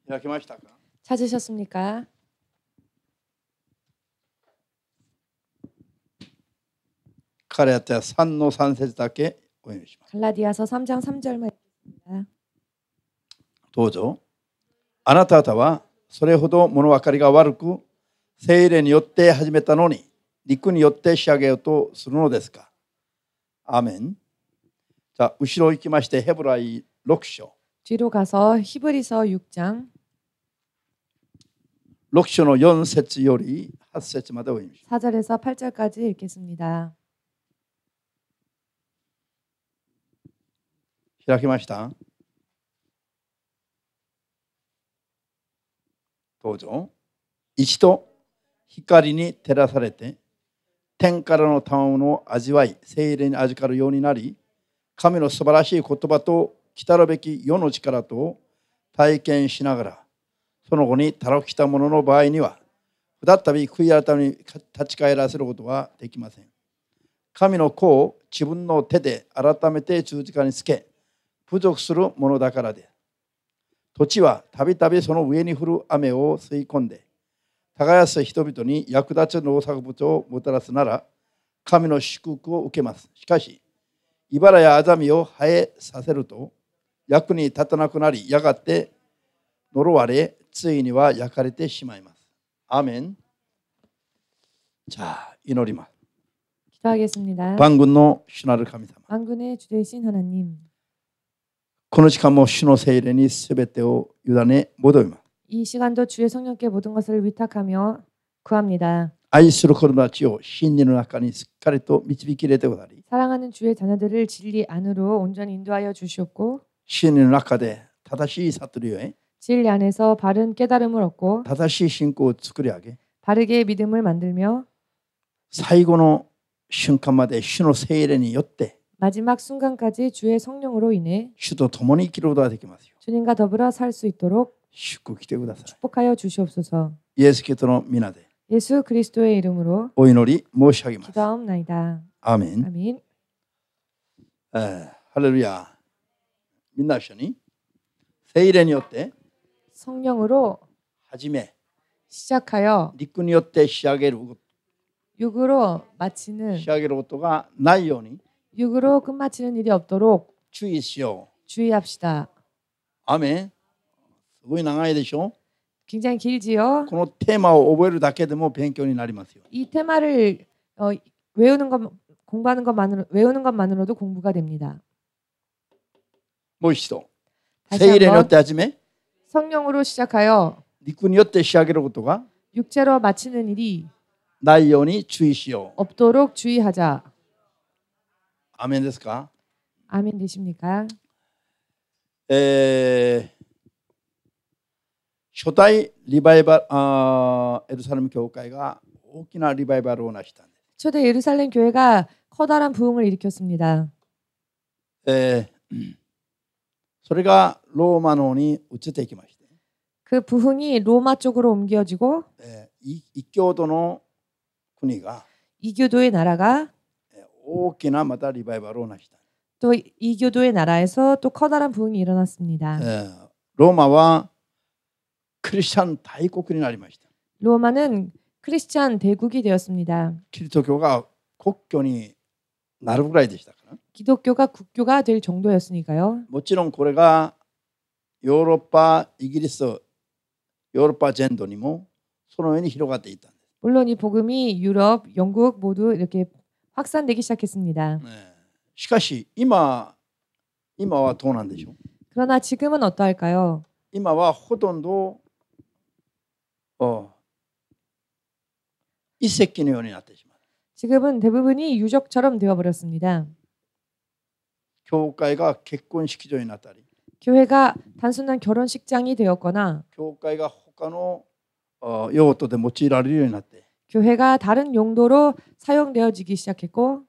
開けましたか? 찾으셨습니까? 갈라디아 3の3節だけお読みします。 갈라디아서 3장 3절만 읽겠습니다. どうぞ。あなた方はそれほど物分かりが悪く、聖霊によって始めたのに、肉によって仕上げようとするのですか。アーメン。자、後ろ行きましてヘブライ6章。 뒤로 가서 히브리서 6장 6章の4節より8節までお読みします。 4절에서 8절까지 읽겠습니다. 開けました。どうぞ。一度光に照らされて天からの賜物を味わい、聖霊に預かるようになり、神の素晴らしい言葉と来たるべき世の力と体験しながら、その後にたらふきた者の場合には再び悔い改めに立ち返らせることはできません。神の子を自分の手で改めて十字架につけ侮辱するものだからで、土地はたびたびその上に降る雨を吸い込んで、耕す人々に役立つ農作物をもたらすなら、神の祝福を受けます。しかし、茨やアザミを生えさせると、役に立たなくなり、やがて呪われ、ついには焼かれてしまいます。アーメン。자、祈ります。 기도하겠습니다. 만군의 주なる神様。 만군의 주 되신 하나님, この時間も主の聖霊にすべてを委ね求めます。 이 시간도 주의 성령께 모든 것을 위탁하며 구합니다. 愛する子供たちを真理の中にしっかりと導き入れてくださり、 사랑하는 주의 자녀들을 진리 안으로 온전히 인도하여 주시옵고, 真理の中で正しい悟りを得、 진리 안에서 바른 깨달음을 얻고 正しい信仰を作り上げ、 바르게 믿음을 만들며 最後の瞬間まで主の聖霊によって 마지막 순간까지 주의 성령으로 인해 主と共に生きることができますよ。 주님과 더불어 살 수 있도록 祝福してください。 축복하여 주시옵소서. イエス・キリストの皆で 예수 그리스도의 이름으로 お祈り申し上げます。 기도하옵나이다. アーメン。 아멘. ハレルヤ。みんな一緒に聖霊によって 성령으로 始め、 시작하여 陸によって仕上げる 육으로 마치는 仕上げることがないように 육으로 끝마치는 일이 없도록 注意しよう。 주의합시다. アーメン。すごい長いでしょ。 굉장히 길지요. このテーマを覚えるだけでも勉強になりますよ。 이 테마를 외우는 것 공부하는 것만으로 외우는 것만으로도 공부가 됩니다. もう一度。 다시 聖霊によっ 한번 て始め、 성령으로 시작하여 陸によって仕上げることが 육체로 마치는 일이 ないように注意しよう。 없도록 주의하자. アーメンですか。 아멘 되십니까? 初代リバイバル、エルサレム教会が大きなリバイバルを成したんです。 초대 예루살렘 교회가 커다란 부흥을 일으켰습니다. それがローマの方に移っていきまして、 그 부흥이 로마 쪽으로 옮겨지고 異教徒の国が 이교도의 나라가 大きなまたリバイバルを成した。 또 이교도의 나라에서 또 커다란 부흥이 일어났습니다. ローマはクリスチャン大国になりました。 로마는 크리스찬 대국이 되었습니다. キリスト教が国教になるぐらいでしたから。 기독교가 국교가 될 정도였으니까요. もちろんこれがヨーロッパ、イギリス、ヨーロッパ全土にもそのように広がっていったんです。 물론 이 복음이 유럽, 영국 모두 이렇게 확산되기 시작했습니다. しかし今はどうなんでしょう。 그러나 지금은 어떠할까요? 今はほとんど一石のようになってしまう。 지금은 대부분이 유적처럼 되어버렸습니다. 教会が結婚式場になったり、 교회가 단순한 결혼식장이 되었거나 教会が他の用途で用いられるようになって、 교회가 다른 용도로 사용되어지기 시작했고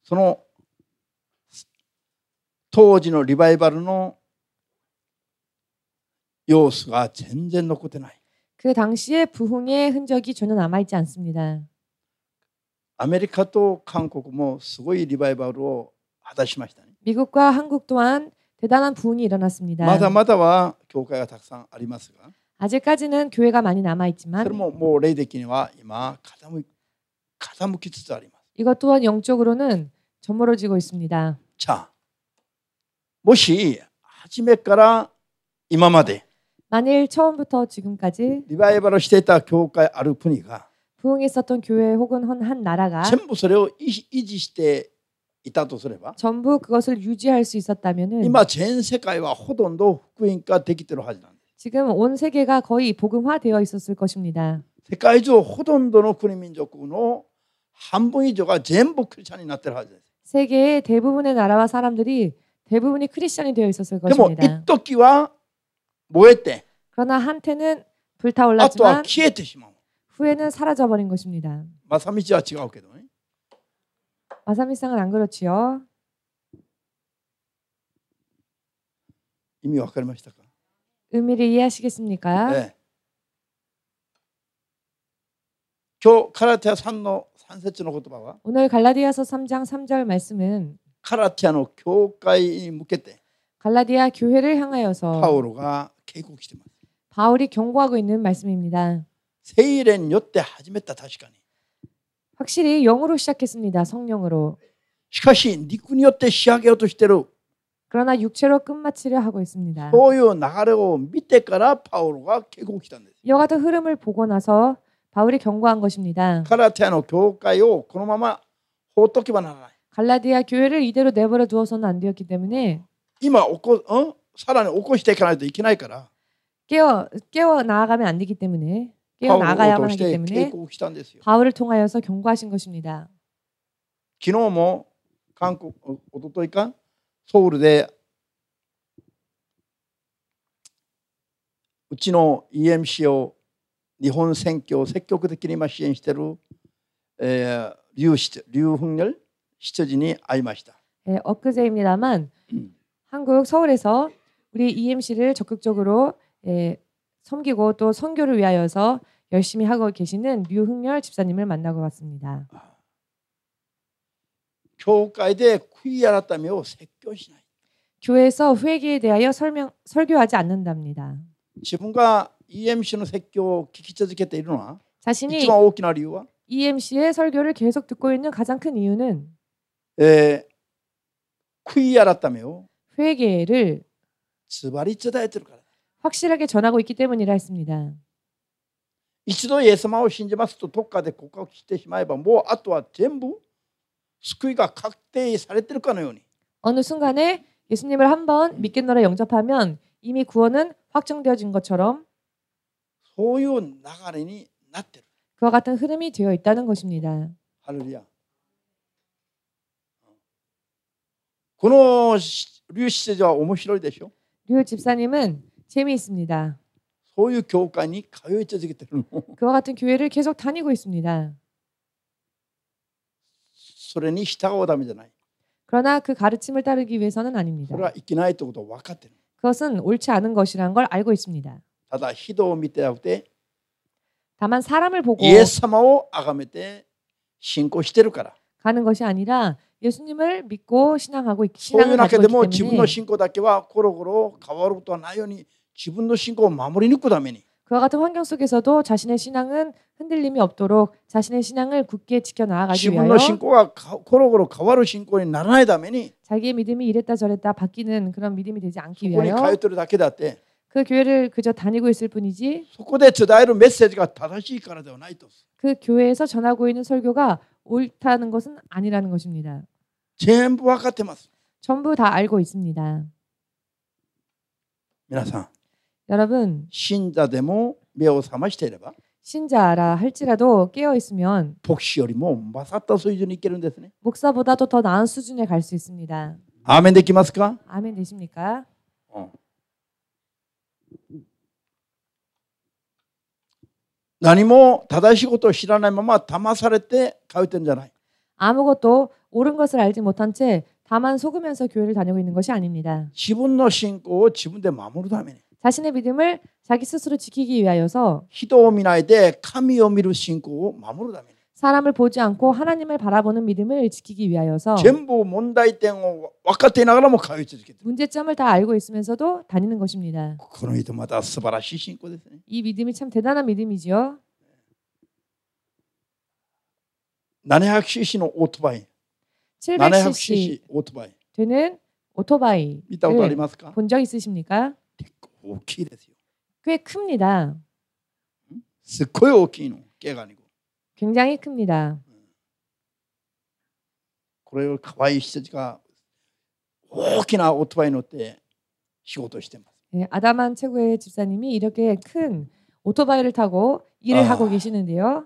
その当時のリバイバルの様子が全然残ってない。 그 당시의 부흥의 흔적이 전혀 남아있지 않습니다. アメリカと韓国もすごいリバイバルを果たしましたね。 미국과 한국 또한 대단한 부흥이 일어났습니다. まだまだは教会がたくさんありますが、 아직까지는 교회가 많이 남아 それ 있지만 ももう霊的には今傾きつつあります。 이것 또한 영적으로는 저물어지고 있습니다. 자, もし初めから今まで 만일 처음부터 지금까지 リバイバルしていた教会ある国が 부흥했었던 교회 혹은 한 나라가 全部それを維持していたとすれば、 전부 그것을 유지할 수 있었다면은 今全世界はほとんど福音化できているはずなんです。 지금 온 세계가 거의 복음화되어 있었을 것입니다. 世界中ほとんどの国民族の半分以上が全部クリスチャンになっているはずです。 세계의 대부분의 나라와 사람들이 대부분이 크리스천이 되어 있었을 でも 것입니다. 一時は燃えて、 그러나 한때는 あとは 불타올랐지만 消えてしまう。 후에는 사라져버린 것입니다. 正道は違うけどね。 마사미상은 안 그렇지요. 意味わかりましたか？ 의미를 이해하시겠습니까? ええ、今日カラティア3の3節の言葉は 오늘 갈라디아서 3장 3절 말씀은 カラティアの教会に向けて 갈라디아 교회를 パ 향하여서 ウロが警告しています。 바울이 경고하고 있는 말씀입니다. 聖霊によって始めた、確かに。 확실히 영으로 시작했습니다. 성령으로. しかし肉によって仕上げようとしている、 그러나 육체로 끝마치려 하고 있습니다. そういう流れを見てからパウロが警告したんです。 이와 같은 흐름을 보고 나서 바울이 경고한 것입니다. カラティアの教会をこのまま放っておけばならない。 갈라디아 교회를 이대로 내버려 두어서는 안 되었기 때문에 今さらに起こしていかないといけないから、 깨워 나아가면 안 되기 때문에 パ 깨워 ウロを 나가야만 通し 하기 て警 때문에 告したんですよ。 바울을 통하여서 경고하신 것입니다. 昨日も韓国、おとといかソウルでうちの EMC を日本選挙を積極的に今支援している、류흥렬 시처지に会いました。 엊그제입니다만 한국 서울에서 우리 EMC를 적극적으로 섬기고 또 선교를 위하여서 열심히 하고 계시는 류흥렬 집사님을 만나고 왔습니다. 教会で悔い改めを説教しない。 교회에서 회개에 대하여 설교하지 않는답니다. 自分が EMC の説教を聞き続けているのは 자신이 一番大きな理由は EMC의 설교를 계속 듣고 있는 가장 큰 이유는 悔い改めを 회개를 ズバリ伝えてるから。 확실하게 전하고 있기 때문이라 했습니다. 一度イエス様を信じますとどっかで告白してしまえばもうあとは全部救いが確定されているかのように 어느 순간에 예수님을 한번 믿겠노라 영접하면 이미 구원은 확정되어진 것처럼 そういう流れになっている。 그와 같은 흐름이 되어 있다는 것입니다. ハレルヤ。この류施設は面白いでしょ。 류 집사님은 재미있습니다. そういう教会に通い続けているの。 그와 같은 교회를 계속 다니고 있습니다. それに従うためじゃない。 그러나 그 가르침을 따르기 위해서는 아닙니다. それはいけないということを分かっている。 그것은 옳지 않은 것이라는 걸 알고 있습니다. ただ人を見てなくて 다만 사람을 보고 イエス様を崇めて信仰しているから。 가는 것이 아니라 예수님을 믿고 신앙하고 そういう 신앙을 中 가지고 で 있기 も自分の 때문에 信仰だけはコロコロ変わることはないように自分の信仰を守り抜くために 그와 같은 환경 속에서도 자신의 신앙은 흔들림이 없도록 자신의 신앙을 굳게 지켜나가기 自分 위하여 の信仰がコロコロ変わる信仰にならないために 자기의 믿음이 이랬다 저랬다 바뀌는 그런 믿음이 되지 そ 않기 こに通 위하여 ってるだけだって 그 교회를 그저 다니고 있을 뿐이지 そこで伝えるメッセージが正しいからではないと。 그 교회에서 전하고 있는 설교가 옳다는 것은 아니라는 것입니다. 全部分かってます。 전부 다 알고 있습니다. 皆さん、 여러분 信者でも目を覚ましていれば 신자라 할지라도 깨어 있으면 牧師よりも勝った水準にいけるんですね。 목사보다도 더 나은 수준에 갈 수 있습니다. アーメンできますか？ 아멘 되십니까? 何も正しいことを知らないまま騙されて通ってるんじゃない。 아무것도 옳은 것을 알지 못한 채 다만 속으면서 교회를 다니고 있는 것이 아닙니다. 自分の信仰を自分で守るために 자신의 믿음을 자기 스스로 지키기 위하여서 人を見ないで神を見る信仰を守るために 사람을 보지 않고 하나님을 바라보는 믿음을 지키기 위하여서 全部問題点を分かっていながらも通い続けている。 문제점을 다 알고 있으면서도 다니는 것입니다. この人また素晴らしい信仰ですね。 이 믿음이 참 대단한 믿음이지요. 700cc のオートバイ、 700cc オートバイ 되는 오토바이를 見たことありますか？ 본 적 있으십니까? 結構大きいですよ。 꽤 큽니다. すっごい大きいの。毛が肉。 굉장히 큽니다. これを可愛い人たちが大きなオートバイに乗って仕事をしています。 네, 아담한 최고의 집사님이 이렇게 큰 오토바이를 타고 일을 하고 계시는데요.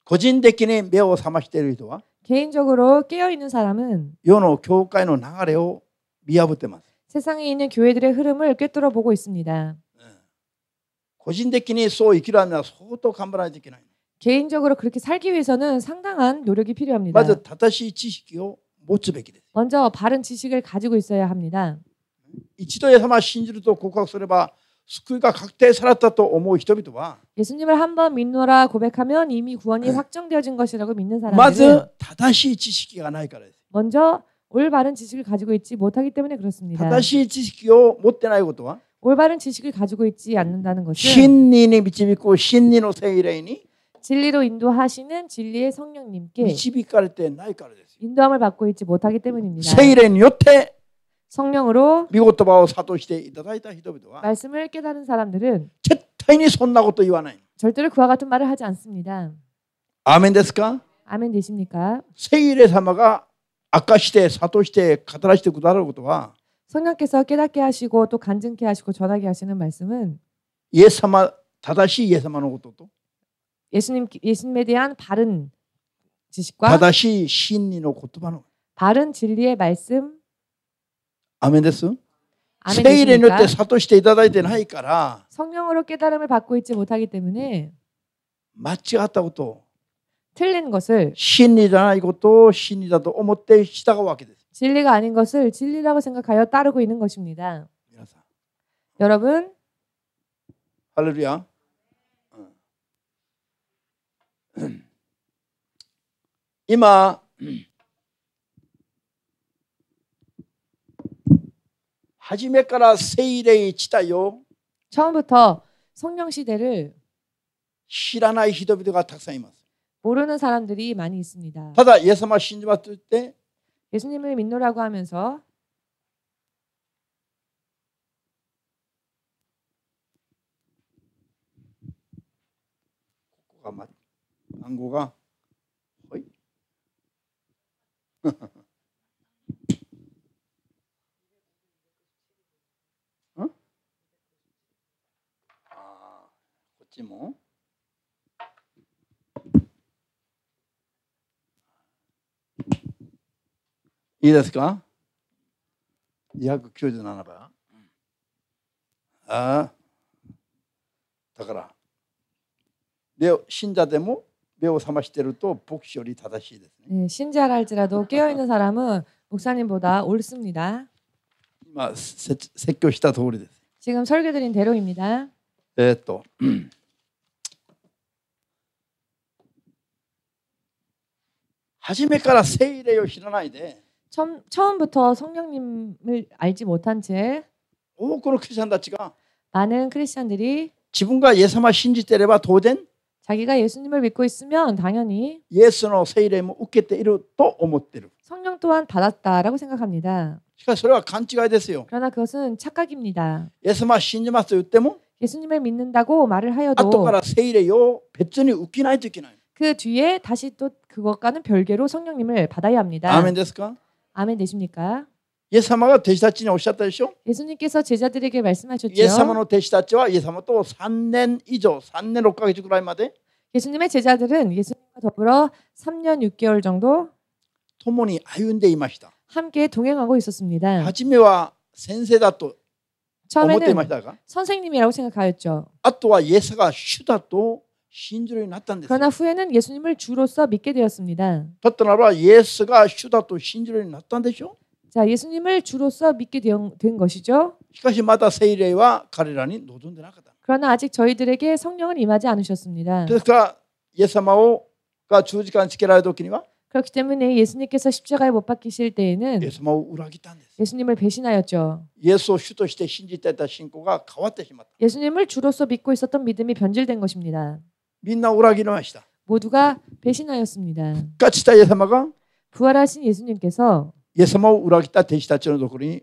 個人的に目を覚ましている人は 개인적으로 깨어 있는 사람은 世の教会の流れを見破っています。 세상에 있는 교회들의 흐름을 꿰뚫어 보고 있습니다. 個人的にそう生きるためには相当頑張らないといけない。 개인적으로 그렇게 살기 위해서는 상당한 노력이 필요합니다. まず正しい知識を持つべきです。 먼저 바른 지식을 가지고 있어야 합니다. 一度イエス様を信じると告白すれば救いが確定されたと思う人々は 예수님을 한번 믿노라 고백하면 이미 구원이 확정되어진 것이라고 믿는 ま 사람들은 ず正しい知識がないからです。 먼저 올바른 지식을 가지고 있지 못하기 때문에 그렇습니다. 正しい知識を持ってないことは 올바른 지식을 가지고 있지 않는다는 것은 真理に導く真理の聖霊に 진리로 인도하시는 진리의 성령님께 導かれてないからです。 인도함을 받고 있지 못하기 때문입니다. 聖霊によって 성령으로 御言葉を諭していただいた人々は 말씀을 깨달은 사람들은 絶対にそんなこと言わない。 절대로 그와 같은 말을 하지 않습니다. アーメンですか？ 아멘 되십니까? 聖霊様が明かして諭して語らせてくださることは 성령께서 깨닫게 하시고 또 간증케 하시고 전하게 하시는 말씀은 イエス様、正しいイエス様のことと 예수님에 대한 바른 지식과 正しい真理の言葉の 바른 진리의 말씀 アーメンです。 아멘 聖霊によって 되십니까? 諭していただいてないから 성령으로 깨달음을 받고 있지 못하기 때문에 間違ったことを 틀린 것을 真理じゃないことを真理だと思って従うわけです。 진리가 아닌 것을 진리라고 생각하여 따르고 있는 것입니다. 皆さん、 여러분 ハレルヤ。今初めから聖霊自体を 처음부터 성령 시대를 知らない人々がたくさんいます。 모르는 사람들이 많이 있습니다. ただイエス様を信じますと言って 예수님을 믿노라고 하면서 ここが暗号がはい。こっちもいいですか？ 297番。だから信者でも目を覚ましていると牧師より正しいですね。 네, 신자라 할지라도 깨어 있는 사람은 목사님보다 옳습니다. 今説教した通りです。 지금 설교드린 대로입니다. 初めから聖霊を知らないで 처음부터 성령님을 알지 못한 채 多くのクリスチャンたちが 많은 크리스천들이 自分がイエス様を信じていれば当然 자기가 예수님을 믿고 있으면 당연히 イエスの聖霊も受けていると思っている。 성령 또한 받았다라고 생각합니다. しかしそれは勘違いですよ。 그러나 그것은 착각입니다. イエス様を信じますと言っても 예수님을 믿는다고 말을 하여도 後から聖霊を別に受けないといけない。 그 뒤에 다시 또 그것과는 별개로 성령님을 받아야 합니다. アーメンですか？ 아멘 되십니까? イエス様が弟子たちにおっしゃったでしょ。 예수님께서 제자들에게 イエス様 말씀하셨죠. の弟子たちはイエス様と3年以上、3年6ヶ月ぐらいまで 예수님의 제자들은 예수님과 더불어 3년 6개월 정도 共に歩んでいました。 함께 동행하고 있었습니다. 初めは先生だと思っていまし 처음에는 たが、 선생님이라고 생각하였죠. あとはイエスが主だと信じるようになったんですよ。 그러나 후에는 예수님을 주로서 믿게 되었습니다. だったならばイエスが主だと信じるようになったんでしょ。 자, 예수님을 주로서 믿게 된 것이죠. しかしまだ聖霊は彼らに望んでなかった。 그러나 아직 저희들에게 성령은 임하지 않으셨습니다. ですからイエス様をが十字架につけられた時には 그렇기 때문에 예수님께서 십자가에 못 박히실 イエ 때에는 ス様を裏切ったんです。 예수님을 배신하였죠. イエスを主として信じていた信仰が変わってしまった。 예수님을 주로서 믿고 있었던 믿음이 변질된 것입니다. みんな裏切りました。 모두가 배신하였습니다. 復活したイエス様が 부활하신 예수님께서 イエス様を裏切った弟子たちのところに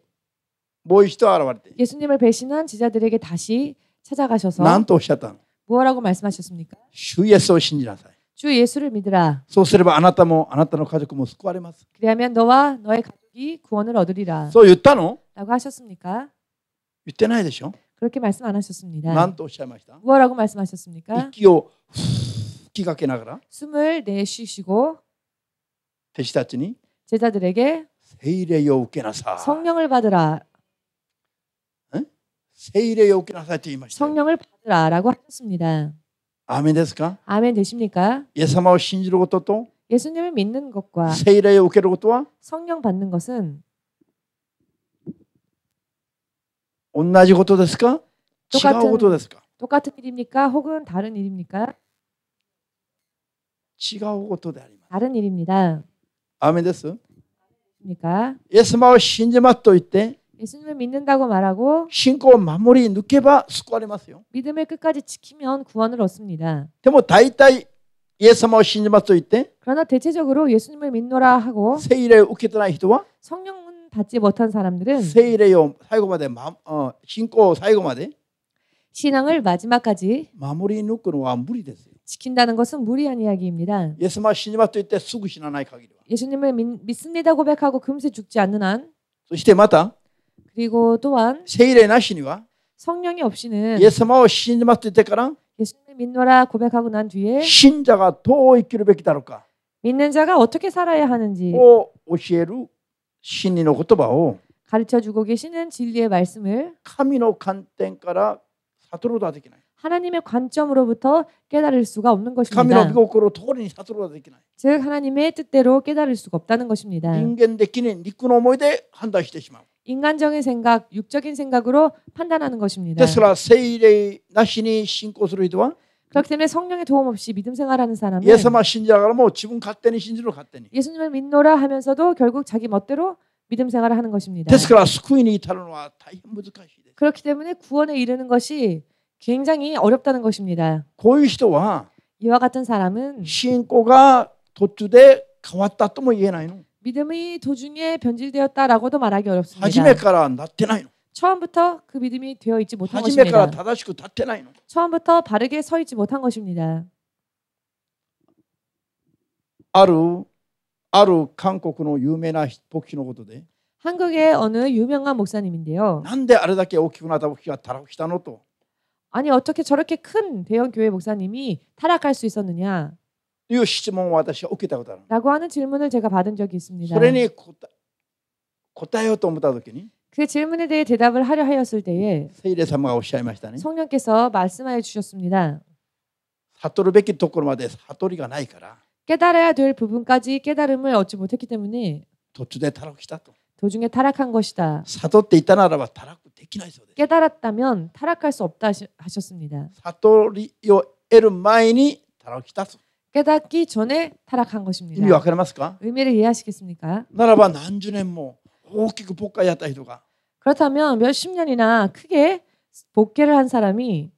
もう一度現れて 예수님을 배신한 제자들에게 다시 찾아가셔서 何とおっしゃったの？ 뭐라고 말씀하셨습니까? 主イエスを信じなさい。 주 예수를 믿으라. そうすればあなたもあなたの家族も救われます。 그리하면 너와 너의 가족이 구원을 얻으리라. そう言ったの？ 라고 하셨습니까? 言ってないでしょ。 그렇게 말씀 안 하셨습니다. 何とおっしゃいました？ 뭐라고 말씀하셨습니까? 息を吹きかけながら 숨을 내쉬시고 弟子たちに 제자들에게 聖霊を受けなさい。 성령을 받으라. 聖霊を受けなさいと言いました。 성령을 받으라라고 하셨습니다. アーメンですか？ 아멘 되십니까? イエス様を信じることと 예수님을 믿는 것과 聖霊を受けることは 성령 받는 것은 同じことですか？違うことですか？ 똑같은 일입니까? 혹은 다른 일입니까? 違うことであります。 다른 일입니다. アーメンです。 입니까? イエス様を信じますと言って 예수님을 믿는다고 말하고 信仰を守り抜けば救われますよ。 믿음을 끝까지 지키면 구원을 얻습니다. でも大体イエス様を信じますと言って 그러나 대체적으로 예수님을 믿노라 하고 聖霊を受けてない人は 성령은 받지 못한 사람들은 聖霊を最後まで、信仰を最後まで 신앙을 마지막까지 守り抜くのは無理ですよ。 지킨다는 것은 무리한 이야기입니다. イエス様を信じますと言ってすぐ死なない限りは。 예수님을 믿습니다 고백하고 금세 죽지 않는 한, そしてまた 그리고 또한 聖霊なしには 성령이 없이는 イエス様を信じますと言ってから 예수님을 믿노라 고백하고 난 뒤에 信者がどう生きるべきだろうか 믿는 자가 어떻게 살아야 하는지 を教える真理の言葉を 가르쳐주고 계시는 진리의 말씀을 神の観点から悟ることはできない。 하나님의 관점으로부터 깨달을 수가 없는 神の 것입니다. 御心を通りに悟ることはできない。 즉 하나님의 뜻대로 깨달을 수가 없다는 것입니다. 人間的に肉の思いで判断してしまう。 인간적인 생각, 육적인 생각으로 판단하는 것입니다. ですから聖霊なしに信仰する人は 그렇기 때문에 성령의 도움 없이 믿음 생활하는 사람은 イエス様を信じながらも自分勝手に信じる勝手に。 예수님을 믿노라 하면서도 결국 자기 멋대로 믿음 생활을 하는 것입니다. ですから救いに至るのは大変難しいです。 그렇기 때문에 구원에 이르는 것이 굉장히 어렵다는 것입니다. こういう人は 이와 같은 사람은 信仰が途中で変わったとも言えないの。 믿음이 도중에 변질되었다라고도 말하기 初 어렵습니다. めからなってないの。 처음부터 그 믿음이 되어 있지 못한 初めから 것입니다. 正しく立ってないの。 처음부터 바르게 서 있지 못한 것입니다. ある韓国の有名な牧師のことで 한국의 어느 유명한 목사님인데요. なんであれだけ大きくなった牧師がタラクしたのと 아니 어떻게 저렇게 큰 대형 교회 목사님이 타락할 수 있었느냐? いう質問を私は受けたことある。 라고 하는 질문을 제가 받은 적이 있습니다. それに答えようと思ったときに 그 질문에 대해 대답을 하려 하였을 때에 聖霊様がおっしゃいましたね。 성령께서 말씀하여 주셨습니다. 悟るべきところまで悟りがないから 깨달아야 될 부분까지 깨달음을 얻지 못했기 때문에 途中でタラクしたと。 도중에 타락한 것이다. 悟っていたならばタラクできないそうです。 깨달았다면 타락할 수 없다 하셨습니다. 悟りを得る前にタラクしたと。 깨닫기 전에 타락한 意味わ 것입니다. かりますか？ 의미를 이해하시겠습니까? ならば何十年も大きく牧会やった人が 그렇다면 몇십 년이나 크게 복계를 한 사람이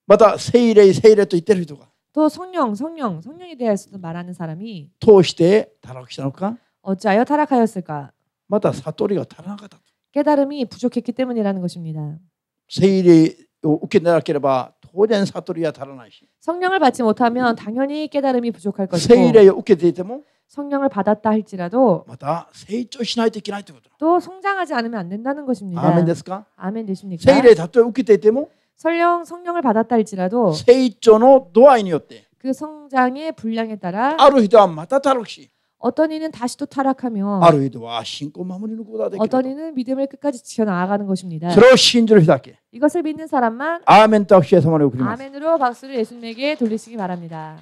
また聖霊と言ってる人が 또 성령에 대해서도 말하는 사람이 通してタラクしたのか 어찌하여 타락하였을까? また悟りが足らなかったと。 깨달음이 부족했기 때문이라는 것입니다. 聖霊を受けなければ当然悟りは足らないし 성령을 받지 못하면 당연히 깨달음이 부족할 聖 것이고 霊を受けていても 성령을 받았다 할지라도 また成長しないといけないということだ。 또 성장하지 않으면 안 된다는 것입니다. アーメンですか？ 아멘 되십니까? 聖霊たとえ受けていても 성령을 받았다 할지라도 成長の度合いによって 그 성장의 분량에 따라 ある人はまたタラクし 어떤 이는 다시 또 타락하며 ある人は信仰を守り抜くことができる 어떤 と。 이는 믿음을 끝까지 지켜나가는 것입니다. それを信じる人だけ 이것을 믿는 사람만 アーメンと主イエス様に送ります。 아멘으로 박수를 예수님에게 돌리시기 바랍니다.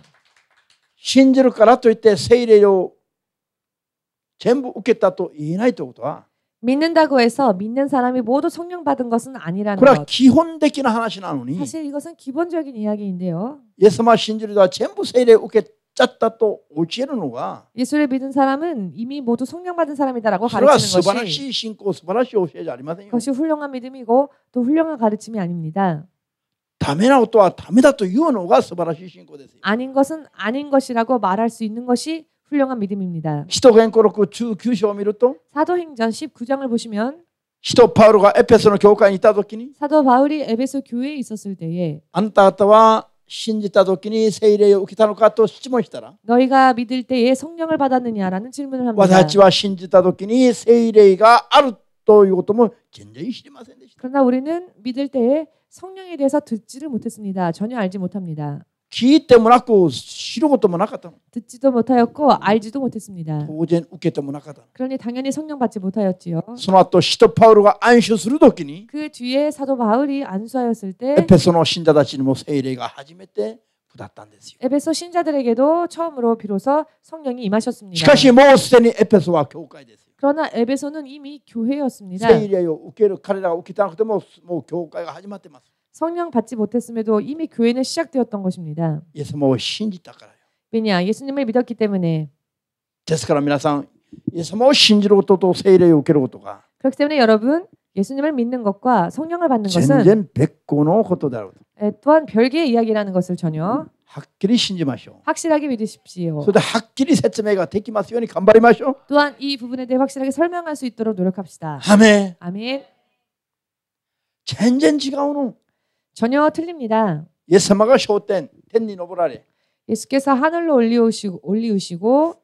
信じるからといって聖霊を全部受けたと言えないということは 믿는다고 해서 믿는 사람이 모두 성령 받은 것은 아니라는 これは 것. 基本的な話なのに 사실 이것은 기본적인 이야기인데요. イエス様を信じる人は全部聖霊を受けちゃったと教えるのが 예수를 믿은 사람은 이미 모두 성령 받은 사람이다라고 それは 가르치는 素晴ら 것이 しい信仰素晴らしい教えじゃありませんよ。 그것이 훌륭한 믿음이고 또 훌륭한 가르침이 아닙니다. ダメなことはダメだというのが素晴らしい信仰ですよ。 아닌 것은 아닌 것이라고 말할 수 있는 것이 훌륭한 믿음입니다. 使徒言語録19章を見ると 사도행전 19장을 보시면 使徒パウロがエペソの教会にいた時に 사도 바울이 에베소 교회에 있었을 때에 あなた方は信じた時に聖霊を受けたのかと質問したら 너희가 믿을 때에 성령을 받았느냐라는 질문을 합니다. 私たちは信じた時に聖霊があるということも全然知りませんでした。 그러나 우리는 믿을 때에 성령에 대해서 듣지를 못했습니다. 전혀 알지 못합니다. 聞いてもなく知ることもなかったの。 듣지도 못하였고 알지도 못했습니다. 当然受けてもなかったの。 그러니 당연히 성령 받지 못하였지요. その後使徒パウロが安守する時に 그 뒤에 사도 바울이 안수하였을 エ 때 ペソの信者たちにも聖霊が初めて下ったんですよ。 에베소 신자들에게도 처음으로 비로소 성령이 し 임하셨습니다. かしもうすでにエペソは教会ですよ。 그러나 에베소는 이미 교회였습니다. 聖霊を受ける彼らが受けたなくてももう教会が始まってます。 성령 받지 못했음에도 이미 교회는 시작되었던 것입니다. イエス様を信じたからよ。 왜냐? 예수님을 믿었기 때문에. ですから皆さんイエス様を信じることと聖霊を受けることが 그렇기 때문에 여러분 예수님을 믿는 것과 성령을 받는 全 것은 然別個のことであると 또한 별개의 이야기라는 것을 전혀 はっきり信じましょう。 확실하게 믿으십시오. それではっきり説明ができますように頑張りましょう。 또한 이 부분에 대해 확실하게 설명할 수 있도록 노력합시다. アメン。 아멘. 全然違うの。 전혀 틀립니다. イエス様が昇天、天に昇られ、 예수께서 하늘로 올리우시고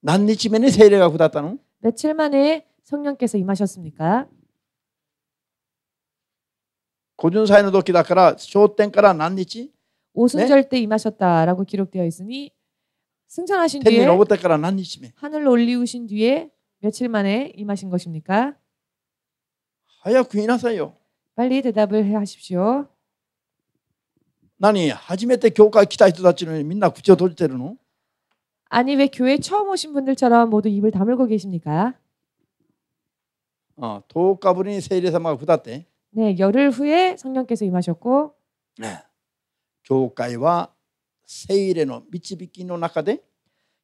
何日目に聖霊が下ったの？ 며칠 만에 성령께서 임하셨습니까? 50歳の時だから昇天から何日？ 오순절 때 임하셨다라고 기록되어 있으니 승천하신 天に 뒤에 昇ってから何日目？ 하늘로 올리우신 뒤에 며칠 만에 임하신 것입니까? 早く言いなさいよ。 빨리 대답을 하십시오. 何？初めて教会来た人たちのようにみんな口を閉じてるの？ 아니 왜 교회 처음 오신 분들처럼 모두 입을 다물고 계십니까? 10日ぶりに聖霊様が下って、 네, 열흘 후에 성령께서 임하셨고 教会は聖霊の導きの中で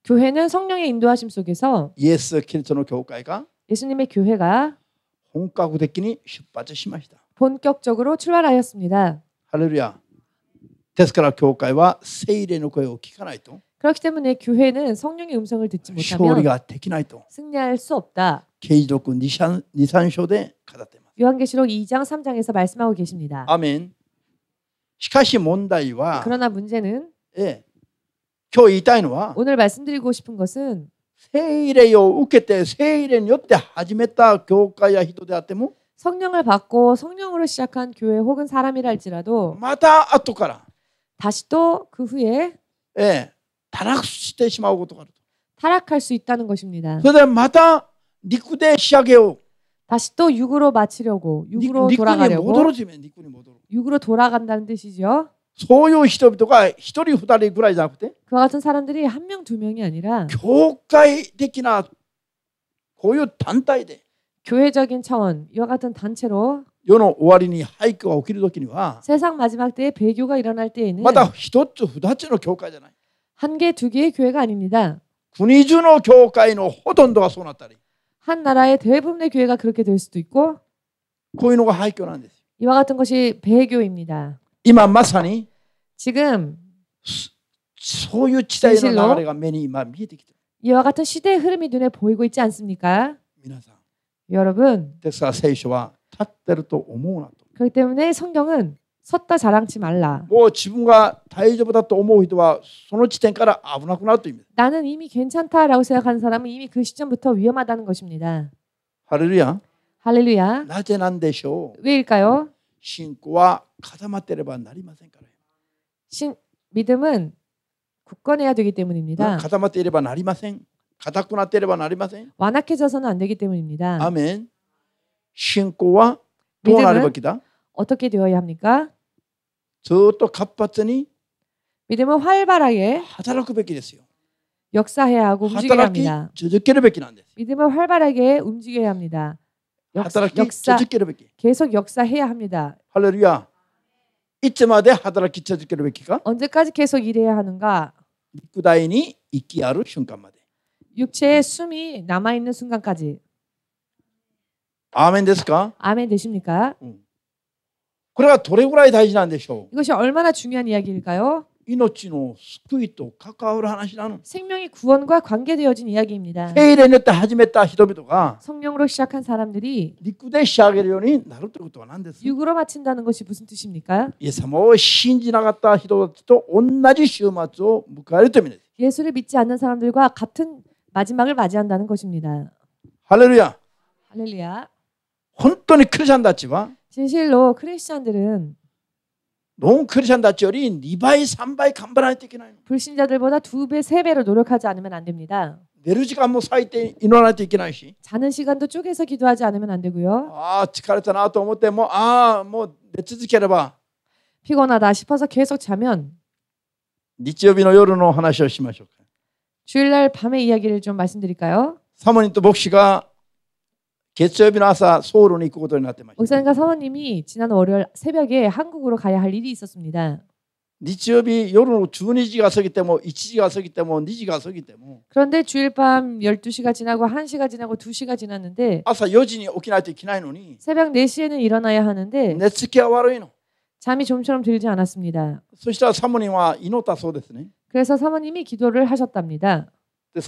교회는 성령의 인도하심 속에서 イエス・キリストの教会が 예수님의 교회가 本格的に出発しました。 본격적으로 출발하였습니다. ハレルヤ。ですから教会は聖霊の声を聞かないと 그렇기 때문에 교회는 성령의 음성을 듣지 勝利 못하면 ができないと 승리할 수 없다. 啓示録2、3章で語っています。 요한계시록 2장 3장에서 말씀하고 계십니다. アメン。しかし問題は、 그러나 문제는 今日言いたいのは 오늘 말씀드리고 싶은 것은 聖霊を受けて聖霊によって始めた教会や人であっても 성령을 받고 성령으로 시작한 교회 혹은 사람이라 할지라도 また後から、 다시 또 그 후에 堕落してしまうことがあると。 타락할 수 있다는 것입니다. それでまた陸で仕上げよう。 다시 또 육으로 마치려고 陸 육으로 に戻 돌아가려고 るという意味、陸に戻る。 육으로 돌아간다는 뜻이죠. そういう人々が一人二人ぐらいじゃなくて 그와 같은 사람들이 한 명, 두 명이 아니라 教会的なこういう団体で 교회적인 차원, 이와 같은 단체로 世の終わりに廃墟が起きるときには 세상 마지막 때에 배교가 일어날 때에는 また一つ二つの教会じゃない。 한 개, 두 개의 교회가 아닙니다. 国中の教会のほとんどがそうなったり、 한 나라의 대부분의 교회가 그렇게 될 수도 있고 こういうのが廃墟なんです。 이와 같은 것이 배교입니다. 今まさに 지금 そういう時代の流れが目に今見えてきている。 이와 같은 시대의 흐름이 눈에 보이고 있지 않습니까? 皆さん。 여러분, ですから聖書は立ってると思うなと。 그렇기 때문에 성경은 섰다 자랑치 말라. もう自分が大丈夫だと思う人はその時点から危なくなるという意味です。 나는 이미 괜찮다라고 생각하는 사람은 이미 그 시점부터 위험하다는 것입니다. ハレルヤ。 할렐루야. なぜなんでしょう。 왜일까요? 信仰は固まっていればなりませんから。 믿음은 굳건해야 되기 때문입니다. 固まっていればなりません。固くなっていればなりません。 완악해져서는 안 되기 때문입니다. アメン。信仰はどうなるべきだ？ 어떻게 되어야 합니까? ずっと活発に 믿음은 활발하게 働くべきですよ。 역사해야 하고 움직여야 働き 합니다. 続けるべきなんです。 믿음을 활발하게 움직여야 합니다. 働き 역사 続けるべき。 계속 역사해야 합니다. 할렐루야。いつまで働き続けるべきか？ 언제까지 계속 일해야 하는가? 肉体に息ある瞬間まで。 육체의 숨이 남아 있는 순간까지. アーメンですか？ 아멘 되십니까? これはどれぐらい大事なんでしょう？ 이것이 얼마나 중요한 이야기일까요? 命の救いと関わる話なの。 생명의 구원과 관계되어진 이야기입니다. 聖霊によって始めた人々が 성령으로 시작한 사람들이 陸で仕上げるようになるということは何です？ 육으로 마친다는 것이 무슨 뜻입니까? イエス様を信じなかった人たちと同じ終末を迎えるという意味です。 예수를 믿지 않는 사람들과 같은 마지막을 맞이한다는 것입니다. ハレルヤ。 할렐루야. 本当にクリスチャンたちは 진실로 크리스찬들은 ノンクリスチャンたちより2倍3倍頑張らないといけないの。 불신자들보다 2배, 3배로 노력하지 않으면 안 됩니다. 寝る時間も最低祈らないといけないし、 자는 시간도 쪼개서 기도하지 않으면 안 되고요. ああ疲れたなと思ってももう寝続ければ 피곤하다 싶어서 계속 자면 日曜日の夜の話をしましょうか。 주일날 밤의 이야기를 좀 말씀드릴까요? サモニと牧師が月曜日の朝ソウルに行くことになってました。 목사님과 사모님이 지난 월요일 새벽에 한국으로 가야 할 일이 있었습니다. 日曜日夜の12時が過ぎても1時が過ぎても2時が過ぎても 그런데 주일 밤 12시가 지나고 1시가 지나고 2시가 지났는데 朝4時に起きないといけないのに 새벽 4시에는 일어나야 하는데 寝つきが悪いの。 잠이 좀처럼 들지 않았습니다. そしたらサモニは祈ったそうですね。 그래서 사모님이 기도를 하셨답니다. で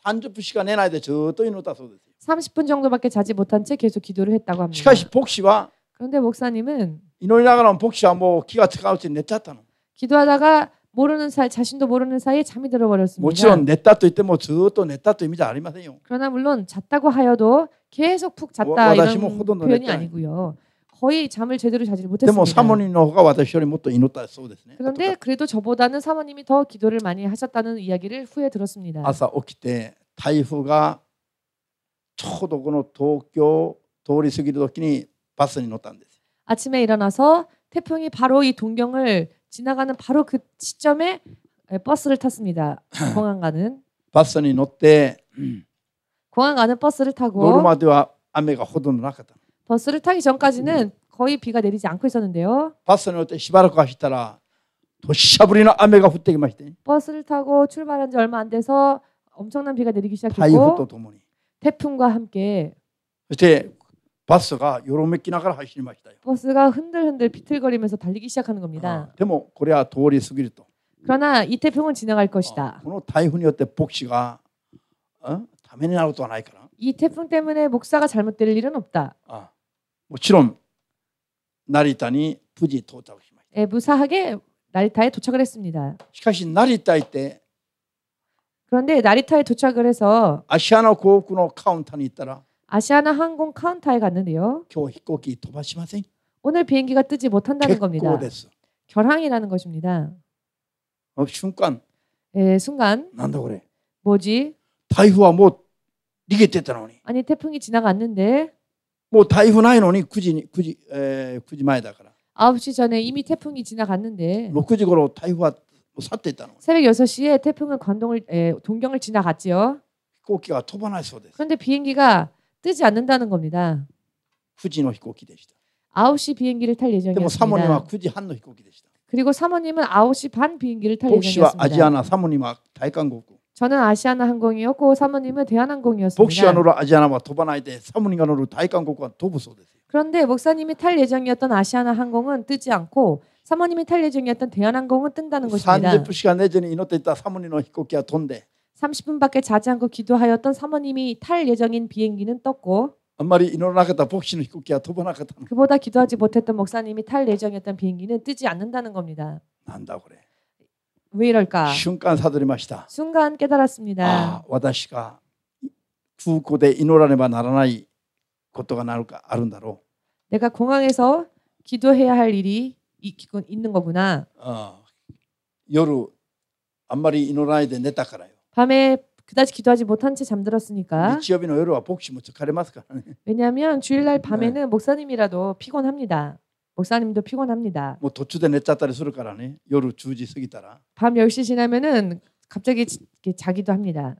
30分しか寝ないでずっと祈ったそうです。 30분 정도밖에 자지 못한 채 계속 기도를 했다고 し 합니다. かし牧師は 그런데 목사님은 祈りながらも牧師はもう気がつかううちに寝ちゃったの。 기도하다가 모르는 사이 자신도 모르는 사이에 잠이 もちろ 들어버렸습니다. ん寝たと言ってもずっと寝たという意味じゃありませんよ。 그러나 물론 잤다고 하여도 계속 푹 잤다 이런 표현이 아니고요. 거의 잠을 제대로 자지 でも 못했습니다. サモニの方が私よりもっと祈ったそうですね。 그런데 그래도 저보다는 사모님이 더 기도를 많이 하셨다는 이야기를 후에 들었습니다. 朝起きて台風がちょうどこの東京通り過ぎる時にバスに乗ったんです。 아침에 일어나서 태풍이 바로 이 동경을 지나가는 바로 그 시점에 버스를 탔습니다. 공항 가는 バスに乗って 공항 가는 버스를 乗る 타고 までは雨がほとんどなかった。 버스를 타기 전까지는 거의 비가 내리지 않고 있었는데요. バスに乗ってしばらく走ったら土砂降りの雨が降ってきまして、 버스를 타고 출발한 지 얼마 안 돼서 엄청난 비가 내리기 台風と 시작했고 ともに。 태풍과 함께 そしてバスがよろめきながら走りましたよ。 버스가 흔들흔들 비틀거리면서 달리기 시작하는 겁니다. でもこれは通り過ぎると。 그러나 이 태풍은 지나갈 것이다. この台風によって牧師がためになることはないから。 이 태풍 때문에 목사가 잘못될 일은 없다. もちろん成田に無事到着しました。 무사하게 나리타에 도착을 했습니다. しかし成田行って 그런데 나리타에 도착을 해서 アシアナ航空のカウンターに行ったら 아시아나 항공 카운터에 갔는데요. 今日飛行機飛ばしません。 오늘 비행기가 뜨지 못한다는 結 겁니다. 構です。 결항이라는 것입니다. 瞬間 순간 なんだこれ。 뭐지? 台風はもう逃げてたのに。 아니 태풍이 지나갔는데 もう台風ないのに9時前だから。 9시 전에 이미 태풍이 지나갔는데 6時頃台風は去っていったの。 새벽 6시에 태풍은 동경을 지나갔지요. 飛行機が飛ばないそうです。 그런데 비행기가 뜨지 않는다는 겁니다. 9時の飛行機でした。 9시 비행기를 탈 でもサモニは 예정이었습니다. 9時半の飛行機でした。 그리고 사모님은 9시 반 비행기를 탈 牧師はアジア 예정이었습니다. ナ、サモニは大韓国。 저는 아시아나 항공이었고 사모님은 牧師が 대한항공이었습니다. 乗るアジアナは飛ばないで、サモニが乗る大韓国は飛ぶそうです。 그런데 목사님이 탈 예정이었던 아시아나 항공은 뜨지 않고 사모님이 탈 예정이었던 대한항공은 뜬다는 것입니다. 30分しか寝ずに祈っていたサモニの飛行機は飛んで、 30분밖에 자지 않고 기도하였던 사모님이 탈 예정인 비행기는 떴고 あんまり祈らなかった牧師の飛行機は飛ばなかったの。 그보다 기도하지 못했던 목사님이 탈 예정이었던 비행기는 뜨지 않는다는 겁니다. なんだこれ。 왜 이럴까? 瞬間悟りました。 순간 깨달았습니다. 私が空港で祈らねばならないことがあるんだろ 내가 공항에서 기도해야 할 일이 있는 거구나. う。夜あんまり祈らないで寝たからよ。 밤에 그다지 기도하지 못한 채 잠들었으니까. 日曜日の夜は牧師も疲れますからね。 왜냐하면 주일날 밤에는 목사님이라도 피곤합니다. 목사님도 피곤합니다. もう途中で寝ちゃったりするからね。夜10時過ぎたら。 밤 10시 지나면은 갑자기 자기도 합니다.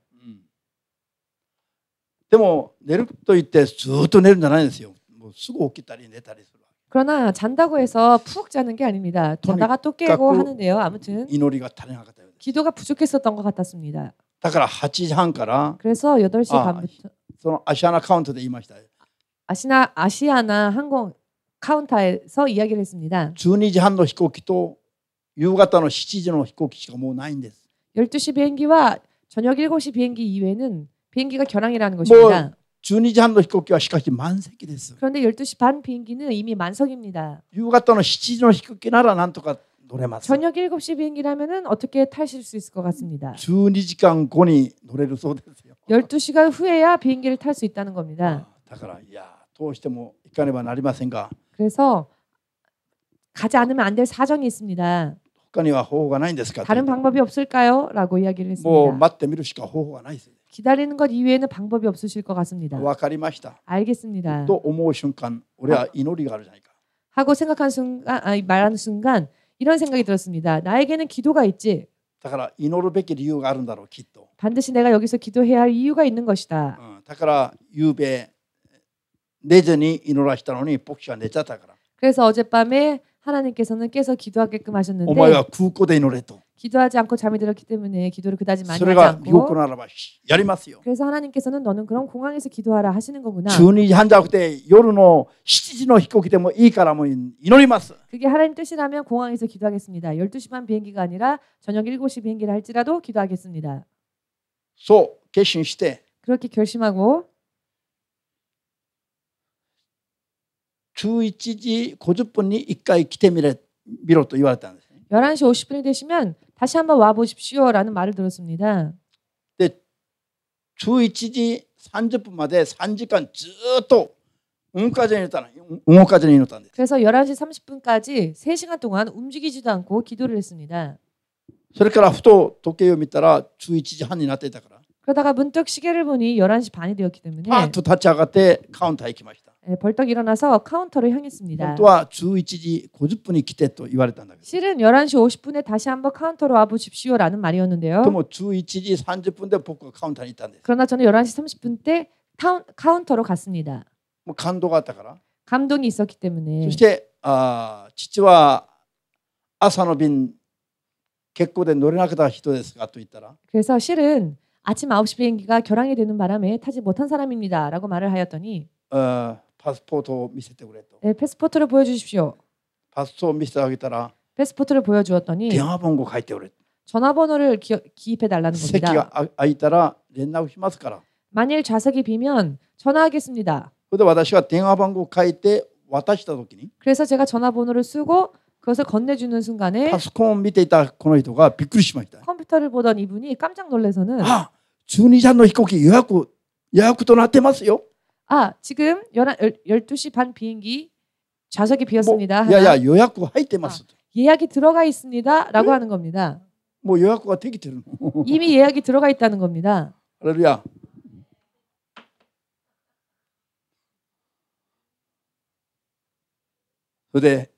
でも寝ると言ってずっと寝るんじゃないんですよ。もうすぐ起きたり寝たりする。 그러나 잔다고 해서 푹 자는 게 아닙니다. 자다가 또 깨고 하는데요. 아무튼 祈りが足りなかったようです。 기도가 부족했었던 것 같았습니다. だから8時半から 그래서 8시 반부터 そのアシアナカウントで言いました。 아시아나 항공 카운터에서 이야기를 했습니다. 12時半の飛行機と夕方の7時の飛行機しかもうないんです。 12시 비행기와 저녁 7시 비행기 이외에는 비행기가 겨랑이라는 것입니다. 12時半の飛行機はしかし満席です。 그런데 12시 반 비행기는 이미 만석입니다. 夕方の7時の飛行機ならなんとか乗れます。 저녁 7시 비행기라면은 어떻게 타실 수 있을 것 같습니다. 12時間後に乗れるそうですよ。 12시간 후에야 비행기를 탈 수 있다는 겁니다. だからいやどうしても行かねばなりませんが、 그래서 가지 않으면 안 될 사정이 있습니다. 他には方法がないんですか。 다른 방법이 없을까요? 라고 이야기를 もう 했습니다. 待ってみるしか方法がないです。 기다리는 것 이외에는 방법이 없으실 것 같습니다. わかりました。 알겠습니다. と思う瞬間、俺は祈りがあるじゃないか。 하고 생각한 순간, 말하는 순간 이런 생각이 들었습니다. 나에게는 기도가 있지. だから祈るべき理由があるんだろうきっと。 반드시 내가 여기서 기도해야 할 이유가 있는 것이다. だから夕べ寝ずに祈らしたのに牧師は寝ちゃったから。 그래서 어젯밤에 하나님께서는 깨서 기도하게끔 お前 하셨는데 は空港で祈れと。 기도하지 않고 잠이 들었기 때문에 기도를 그다지 많이 それ 하지 が見事 않고 ならばやりますよ。 그래서 하나님께서는 너는 그럼 공항에서 기도하라 하시는 거구나. 12時半じゃなくて夜の7時の飛行機でもいいからもう祈ります。 그게 하나님 뜻이라면 공항에서 기도하겠습니다. 12시 반 비행기가 아니라 저녁 7시 비행기를 할지라도 기도하겠습니다. そう決心して 그렇게 결심하고 11時50分に1回来てみろと言われたんですね。 11시 50분이 되시면 다시 한번 와 보십시오라는 말을 들었습니다. で11時30分まで3時間ずっと動かずに祈ったんです。 그래서 11시 30분까지 3시간 동안 움직이지도 않고 기도를 했습니다. それからふと時計を見たら11時半になっていたから 그러다가 문득 시계를 보니 11시 반이 되었기 때문에 パッと立ち上がってカウンターへ行きました。 벌떡 일어나서 카운터를 향했습니다. 本当は11時50分に来てと言われたんだけど 실은 11시 50분에 다시 한번 카운터로 와 보십시오라는 말이었는데요. でも11時30分で僕はカウンターに行ったんです。 그러나 저는 11시 30분 때 카운터로 갔습니다. もう感動があったから。 감동이 있었기 때문에. そして父は朝の便欠航で乗れなかった人ですかと言ったら 그래서 실은 아침 9시 비행기가 결항이 되는 바람에 타지 못한 사람입니다라고 말을 하였더니 パスポートを見せてくれと。 네, 패스포트를 보여주십시오. パスポートを見せてあげたら 패스포트를 보여주었더니 電話番号書いてくれ。 전화번호를 기입해 달라는 席 겁니다. が空いたら連絡しますから。 만일 좌석이 비면 전화하겠습니다. それで私が電話番号を書いて渡した時に 그래서 제가 전화번호를 쓰고 그것을 건네주는 순간에 パソコンを見ていたこの人がびっくりしました。 컴퓨터를 보던 이분이 깜짝 놀라서는 あ、12時半の飛行機予約となってますよ。 지금 12시 반 비행기 좌석이 비었습니다. いやいや予約入ってます。 예약이 들어가 있습니다. 라고 하는 겁니다. もう予約ができてるの。 이미 예약이 들어가 있다는 겁니다. ハレルヤ。それで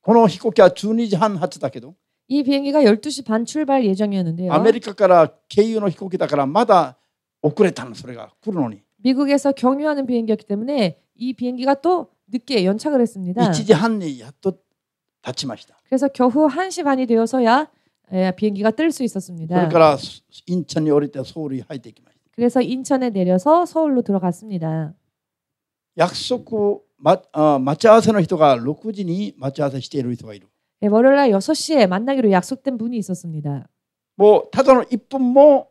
この飛行機は12時半発だけど 이 비행기가 12시 반 출발 예정이었는데요. アメリカから経由の飛行機だからまだ遅れたの。それが来るのに 미국에서 경유하는 비행기였기 때문에 이 비행기가 또 늦게 연착을 했습니다. 1時半にやっと立ちました。 그래서 겨우 1시 반이 되어서야 비행기가 뜰 수 それ 있었습니다. からインチョンに降りてソウルに入っていきました。 그래서 인천에 내려서 서울로 들어갔습니다. 約束待ち合わせの人が6時に待ち合わせしている人がいる。 월요일날 6시에 만나기로 약속된 분이 있었습니다. もうただの1分も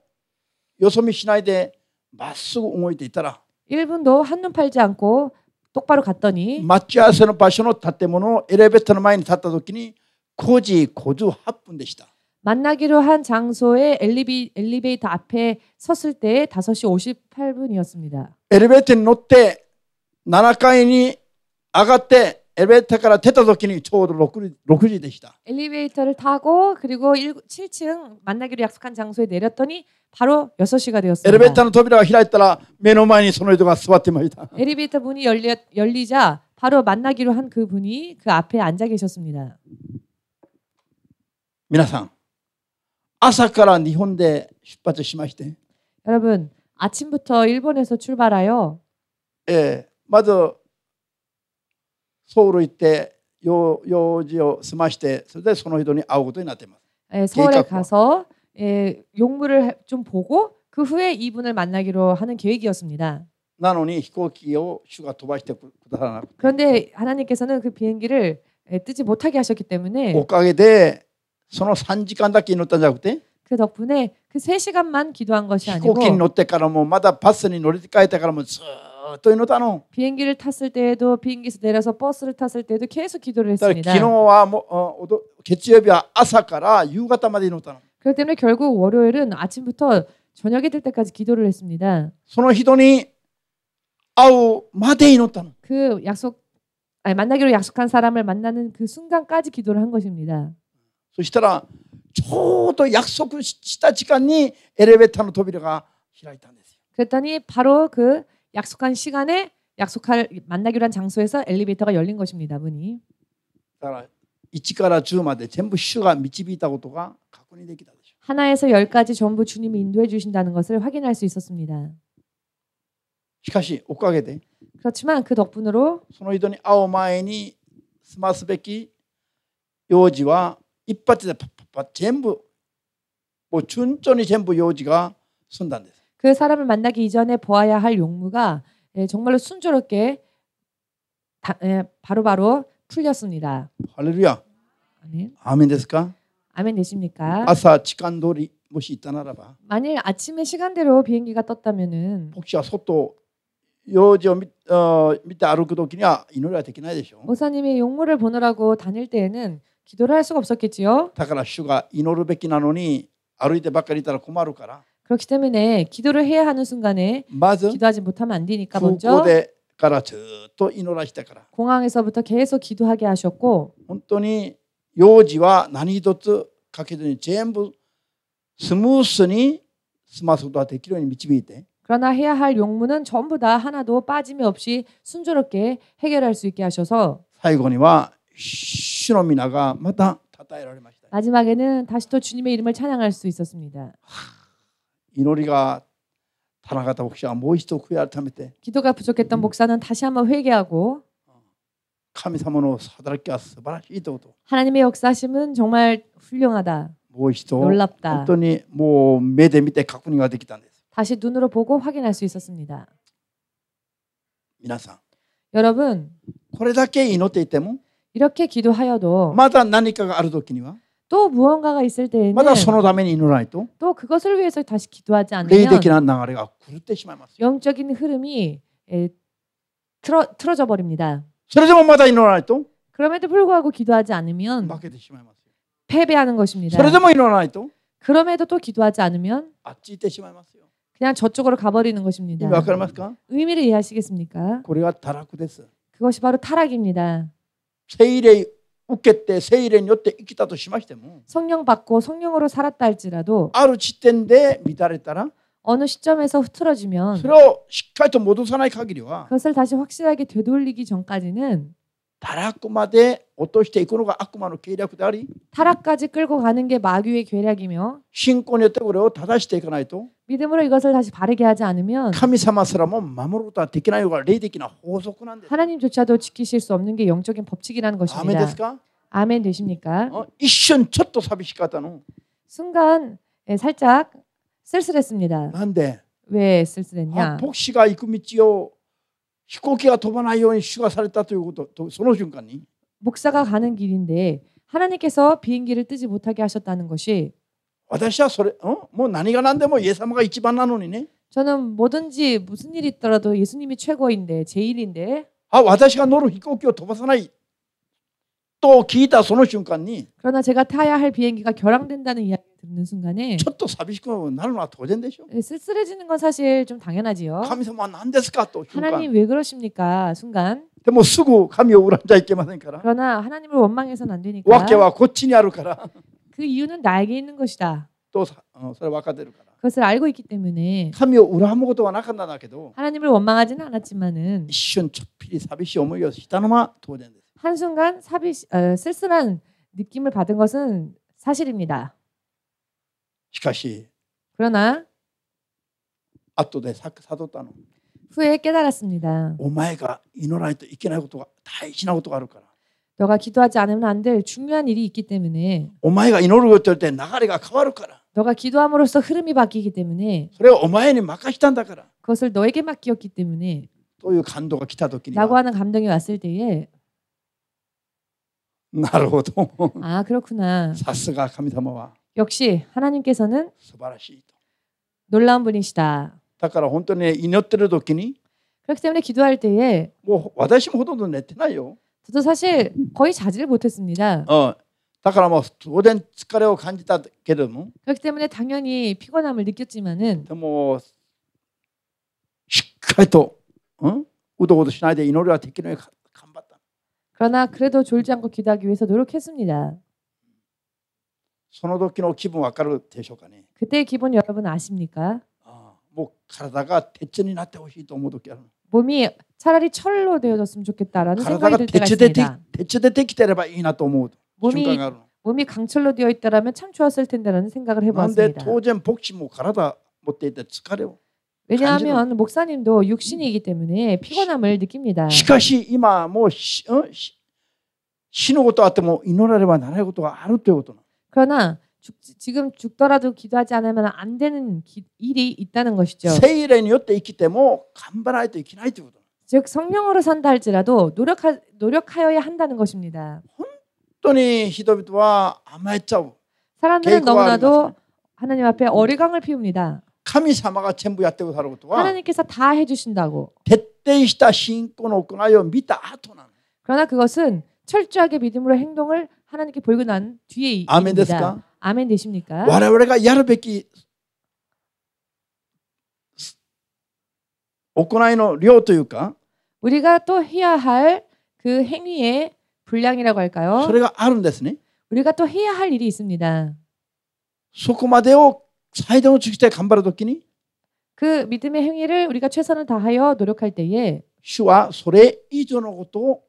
よそ見しないでまっすぐ動いていたら 1분도 한눈 팔지 않고 똑바로 갔더니 待ち合わせの場所の建物のエレベーターの前に立った時に9時58分でした。 만나기로 한 장소의 엘리베이터 앞에 섰을 때 5시 58분이었습니다. エレベーターに乗って7階に上がってエレベーターから出た時にちょうど6時でした。 엘리베이터를 타고 그리고 7층 만나기로 약속한 장소에 내렸더니 바로 6시가 エレベー 되었습니다. ターの扉が開いたら目の前にその人が座ってました。 엘리베이터 문이 열리자 바로 만나기로 한 그 분이 그 앞에 앉아 계셨습니다. 皆さん、朝から日本で出発しまして、 여러분, 아침부터 일본에서 출발하여 まずソウル行って用事を済まして、それでその人に会うことになっています。 서울에 가서 용무를 좀 보고 그 후에 이분을 만나기로 하는 계획이었습니다. なのに飛行機を主が飛ばしてくださらなくて、 그런데 하나님께서는 그 비행기를 뜨지 못하게 하셨기 때문에 おかげでその3時間だけ祈ったんじゃなくて、 그 덕분에 그 3시간만 기도한 것이 飛行機に 아니고 乗ってからもまだバスに乗り換えてからもずっと祈ったの。 비행기를 탔을 때에도 비행기에서 내려서 버스를 탔을 때도 계속 기도를 だから 했습니다. 昨日はもう月曜日は朝から夕方まで祈ったの。 그렇기 때문에 결국 월요일은 아침부터 저녁이 될 때까지 기도를 했습니다. その人に会うまで祈ったの。 그 만나기로 약속한 사람을 만나는 그 순간까지 기도를 한 것입니다. そしたらちょうど約束した時間にエレベーターの扉が開いたんですよ。 그랬더니 바로 그 약속한 시간에 만나기로 한 장소에서 엘리베이터가 열린 것입니다. 문이. だから1から10まで全部主が導いたことが確認できたでしょ。 하나에서 10까지 전부 주님이 인도해 주신다는 것을 확인할 수 있었습니다. しかしおかげで 그렇지만 그 덕분으로 その人に会う前に済ますべき用事は一発でパッパッパッ全部もう順調に全部用事が済んだんです。 그 사람을 만나기 이전에 보아야 할 용무가 정말로 순조롭게 바로바로 풀렸습니다. 할렐루야. 아멘. 아멘 ですか? 아멘 되십니까? 朝時間通りもし行ったならば 만일 아침에 시간대로 비행기가 떴다면은 牧師は外用事を見て歩くときには祈りはできないでしょ。 목사님이 용무를 보느라고 다닐 때에는 기도를 할 수가 없었겠지요. だから主が祈るべきなのに歩いてばっかりいたら困るから 그렇기 때문에 기도를 해야 하는 순간에 まず 기도하지 못하면 안 되니까 空 먼저 港でからずっと祈らしてから 공항에서부터 계속 기도하게 하셨고 本当に用事は何一つかけずに全部スムースに済ますことができるように導いて 그러나 해야 할 용무는 전부 다 하나도 빠짐이 없이 순조롭게 해결할 수 있게 하셔서 最後には主の皆がまた称えられました。 마지막에는 다시 또 주님의 이름을 찬양할 수 있었습니다. 祈りが足らなかった牧師はもう一度悔い改めて 기도가 부족했던 목사는 다시 한번 회개하고 神様の働きは素晴らしいということ 하나님의 역사심은 정말 훌륭하다. もう一度 놀랍다. 本当にもう目で見て確認ができたんです。 다시 눈으로 보고 확인할 수 있었습니다. 皆さん 여러분 これだけ祈っていても 이렇게 기도하여도 まだ何かがあるときには 또 무언가가 있을 때에는 まだそのために祈らないと 또 그것을 위해서 다시 기도하지 霊 않으면 的な流れが狂ってしまいます。 영적인 흐름이 틀어져 버립니다. それでもまだ祈らないと 그럼에도 불구하고 기도하지 않으면 負けてしまいますよ。 패배하는 것입니다. それでも祈らないと 그럼에도 또 기도하지 않으면 あっち行ってしまいますよ。 그냥 저쪽으로 가버리는 意 것입니다. 味わかりますか? 의미를 이해하시겠습니까? これが堕落です。 그것이 바로 타락입니다. 聖霊受けて聖霊によって生きたとしましても 성령 받고 성령으로 살았다 할지라도 ある地点で乱れたら 어느 시점에서 흐트러지면 それをしっかりと戻さない限りは 그것을 다시 확실하게 되돌리기 전까지는 堕落まで落としていくのが悪魔の計略であり 타락까지 끌고 가는 게 마귀의 계략이며 信仰によってこれを正していかないと 믿음으로 이것을 다시 바르게 하지 않으면 神様すらも守ることはできないのが霊的な法則なんです。 하나님조차도 지키실 수 없는 게 영적인 법칙이라는 アーメン 것입니다. ですか? 아멘 되십니까? 一瞬ちょっと寂しかったの。 순간 살짝 쓸쓸했습니다. なんで 왜 쓸쓸했냐? 牧師が行く道を飛行機が飛ばないように主がされたということとその瞬間に 목사가 가는 길인데 하나님께서 비행기를 뜨지 못하게 하셨다는 것이 私はそれもう何が何でもイエス様が一番なのにね 저는 뭐든지 무슨 일이 있더라도 예수님이 최고인데 제일인데 私が乗る飛行機を飛ばさないと聞いたその瞬間に 그러나 제가 타야 할 비행기가 결항된다는 이야기를 듣는 순간에 ちょっと寂しくなるのは当然でしょ。 쓸쓸해지는 건 사실 좀 당연하지요. 神様は何ですかと瞬間 하나님 왜 그러십니까? 순간. でもすぐ神を恨んじゃいけませんから 그러나 하나님을 원망해서는 안 되니까 訳はこっちにあるから 그 이유는 나에게 있는 것이다. とそれ分かってるから 그것을 알고 있기 때문에 神を恨むことはなかったんだけど 하나님을 원망하지는 않았지만은 一瞬ちょっぴり寂しい思いをしたのは当然です。 한순간 쓸쓸한 느낌을 받은 것은 사실입니다. しかし 그러나 後で悟ったの。 후에 깨달았습니다. お前が祈らないといけないことが大事なことがあるから。 너가 기도하지 않으면 안 될 중요한 일이 있기 때문에 お前が祈ることによって流れが変わるから。 너가 기도함으로써 흐름이 바뀌기 때문에 それをお前に任したんだから。 그것을 너에게 맡겼기 때문에 という感動が来た時に 라고 は 하는 감동이 왔을 때에 なるほど。 아 그렇구나. さすが神様は 역시 하나님께서는 素晴らしいと。 놀라운 분이시다. だから本当に祈ってる時に 그렇기 때문에 기도할 때에 もう私もほとんど寝てないよ。 저도 사실 거의 자지를 못했습니다. だからもう当然疲れを感じたけれども 그렇기 때문에 당연히 피곤함을 느꼈지만은 でもしっかりと、うどうどしないで祈りはできるように頑張った。 그러나 그래도 졸지 않고 기도하기 위해서 노력했습니다. その時の気分わかるでしょうかね。 그때의 기분 여러분 아십니까? もう体が鉄になってほしいと思う時ある。 몸이 차라리 철로 되어졌으면 좋겠다라는 体 생각이 が 들 때가 鉄で 있습니다. 鉄でできてればいいなと思う瞬間がある。 몸이 강철로 되어 있다라면 참 좋았을 텐데라는 생각을 なんで 해보았습니다. 当然牧師も体持っていて疲れを。 왜냐하면 목사님도 육신이기 때문에 피곤함을 느낍니다. しかし今もう死ぬことあっても祈らればならないことがあるということなの。 그러나 지금 죽더라도 기도하지 않으면 안 되는 일이 있다는 것이죠. 聖霊によって生きても頑張らないといけないということ。 즉 성령으로 산다 할지라도 노력하여야 한다는 것입니다. 本当に人々は甘えちゃう。 사람들은 너무나도 하나님 앞에 어리광을 피웁니다. 神様が全部やってくださることは 하나님께서 다 해주신다고. 徹底した信仰の行いを見た後なの。 그러나 그것은 철저하게 믿음으로 행동을 하나님께 보이고 난 뒤에 아멘です 일입니다. か? 아멘 되십니까? 我々がやるべき行いの量というか 우리가 또 해야 할 그 행위의 분량이라고 할까요? それがあるんですね。 우리가 또 해야 할 일이 있습니다. そこまでを最大を尽くして頑張るときに 그 믿음의 행위를 우리가 최선을 다하여 노력할 때에 主はそれ以上のことを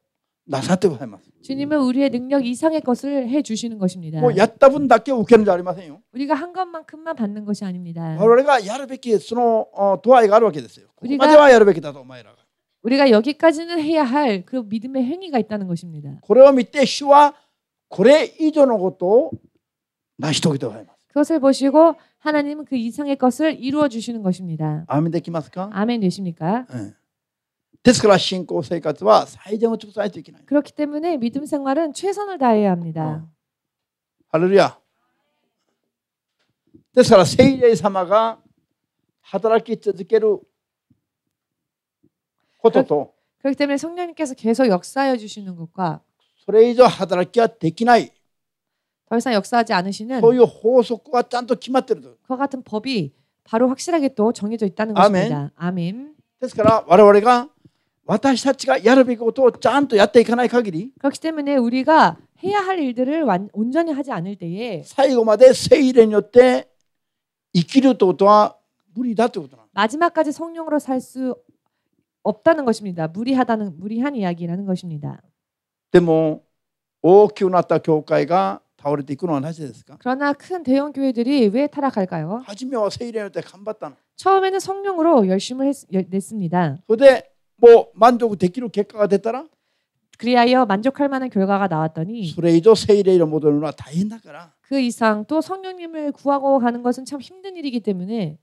なさってくださいます。 주님은 우리의 능력 이상의 것을 해주시는 것입니다. もうやった分だけを受けるんじゃありませんよ。 우리가 한 것만큼만 받는 것이 아닙니다. 我々がやるべきその度合いがあるわけですよ。ここまではやるべきだとお前らが。 우리가 여기까지는 해야 할 그 믿음의 행위가 있다는 것입니다. これを見て主はこれ以上のことを成し遂げてくださいます。 그것을 보시고 하나님은 그 이상의 것을 이루어 주시는 것입니다. アーメンできますか？ 아멘 되십니까? ですから信仰生活は最善を尽くさないといけない。 그렇기 때문에 믿음 생활은 최선을 다해야 합니다. ハレルヤ。ですから聖霊様が働き続けることと 그렇기 때문에 성령님께서 계속 역사하여 주시는 것과 それ以上働きはできない。 더 이상 역사하지 않으시는 そういう法則はちゃんと決まっている。 그와 같은 법이 바로 확실하게 또 정해져 있다는 것입니다. 아멘. ですから我々が私たちがやるべきことをちゃんとやっていかない限り 그렇기 때문에 우리가 해야 할 일들을 온전히 하지 않을 때에 最後まで聖霊によって生きるということは無理だということなんです。 마지막까지 성령으로 살 수 없다는 것입니다. 무리한 이야기라는 것입니다. でも大きくなった教会が倒れていくのはなぜですか？ 그러나 큰 대형 교회들이 왜 타락할까요? 初めは聖霊によって頑張ったの。 처음에는 성령으로 열심을 냈습니다. それでもう満足できる結果が出たら 그리하여 만족할 만한 결과가 나왔더니 それ以上聖霊に戻るのは大変だから 그 이상 또 성령님을 구하고 가는 것은 참 힘든 일이기 때문에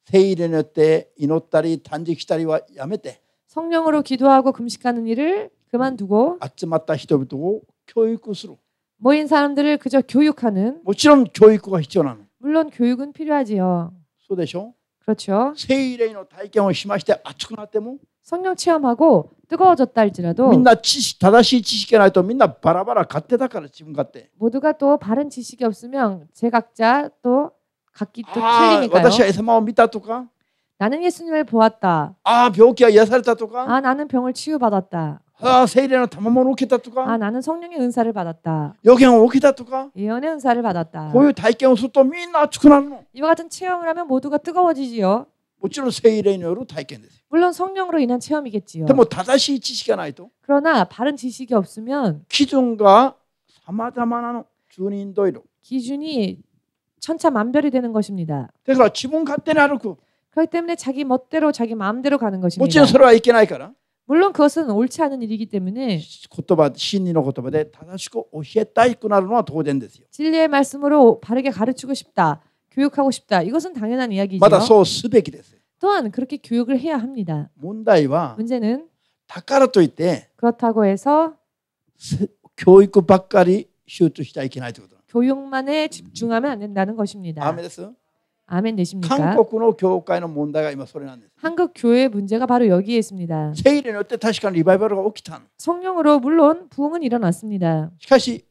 聖霊によって祈ったり断食したりはやめて 성령으로 기도하고 금식하는 일을 그만두고 集まった人々を教育する。 모인 사람들을 그저 교육하는 もちろん教育が必要なの。 물론 교육은 필요하지요. そうでしょ？ 그렇죠. 聖霊の体験をしまして熱くなっても 성령 체험하고 뜨거워졌다 할지라도 みんな正しい知識がないとみんなバラバラ勝手だから自分勝手。 모두가 또 바른 지식이 없으면 제각자 또 각기 또 ああ 틀리니까요. 私はイエス様を見たとか 나는 예수님을 보았다. ああ病気が癒されたとか 아 나는 병을 치유받았다. ああ聖霊の賜物を受けたと 아 か 나는 성령의 은사를 받았다. 予言を受けたとか 예언의 은사를 받았다. こういう体験をするとみんな熱くなるの。 이와 같은 체험을 하면 모두가 뜨거워지지요. もちろん聖霊による体験です。 물론 성령으로 인한 체험이겠지요. でも正しい知識がないと 그러나 바른 지식이 없으면 基準が様々なの。10人どいろ 기준이 천차만별이 되는 것입니다. だから自分勝手に歩く。 그렇기 때문에 자기 멋대로 자기 마음대로 가는 もち 것입니다. ろんそれはいけないから。 물론 그것은 옳지 않은 일이기 때문에 言葉、真理の言葉で正しく教えたくなるのは当然ですよ。 진리의 말씀으로 바르게 가르치고 싶다, 교육하고 싶다. 이것은 당연한 이야기죠. まだそうすべきです。 또한 그렇게 교육을 해야 합니다. 問題は 문제는 だからといって 그렇다고 해서 教育ばっかり集中しちゃいけないということ。 교육만에 집중하면 안 된다는 것입니다. アーメンです。 아멘 되십니까? 韓国の教会の問題が今それなんです。 한국 교회의 문제가 바로 여기에 있습니다. 聖霊によって確かにリバイバルが起きたの。 성령으로 물론 부흥은 일어났습니다. しかし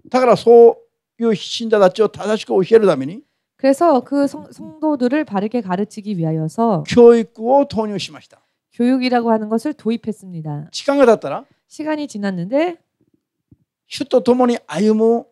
だからそういう信者たちを正しく教えるために 그래서 그 성도들을 바르게 가르치기 위하여서 教育を投入しました。 교육이라고 하는 것을 도입했습니다. 時間が経ったら 시간이 지났는데 主と共に歩む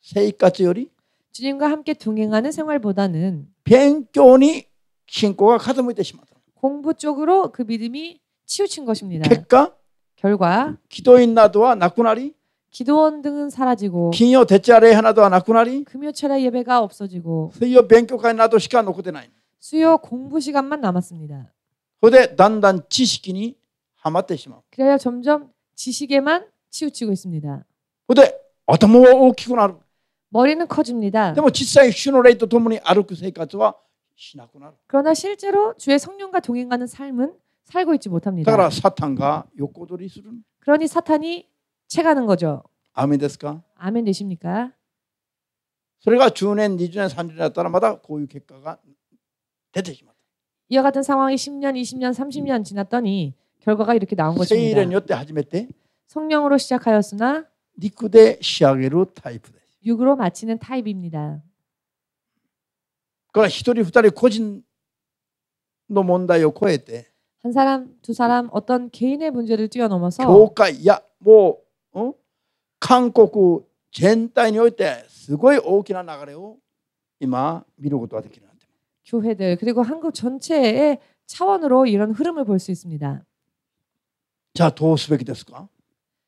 生活より 주님과 함께 동행하는 생활보다는 勉強に信仰が傾いてしまった。 공부 쪽으로 그 믿음이 치우친 것입니다. 結果 결과 基督員などはなくなり 기도원 등은 사라지고 金曜徹夜礼拝などはなくなり 금요철야 예배가 없어지고 水曜勉強会などしか残ってない。 수요 공부 시간만 남았습니다. それでだんだん知識にはまってしまう。 그래야 점점 지식에만 치우치고 있습니다. それで頭は大きくなる。 머리는 커집니다. でも実際主の霊と共に歩く生活はしなくなる。 그러나 실제로 주의 성령과 동행하는 삶은 살고 있지 だ 못합니다. からサタンが横取りする。 그러니 사탄이 채가는 거죠. アーメンですか？ 아멘 되십니까? それが10年、20年、30年だったらまだこういう結果が出てしまった。 이와 같은 상황이 10년, 20년, 30년 지났더니 결과가 이렇게 나온 聖霊 것입니다. によって初めて 성령으로 시작하였으나 陸で仕上げるタイプです。 육으로 마치는 타입입니다. だから一人二人個人の問題を超えて 한 사람, 두 사람 어떤 개인의 문제를 뛰어넘어서 教会いやもう韓国全体においてすごい大きな流れを今見ることができる。 교회들 그리고 한국 전체의 차원으로 이런 흐름을 볼 수 있습니다. じゃあどうすべきですか？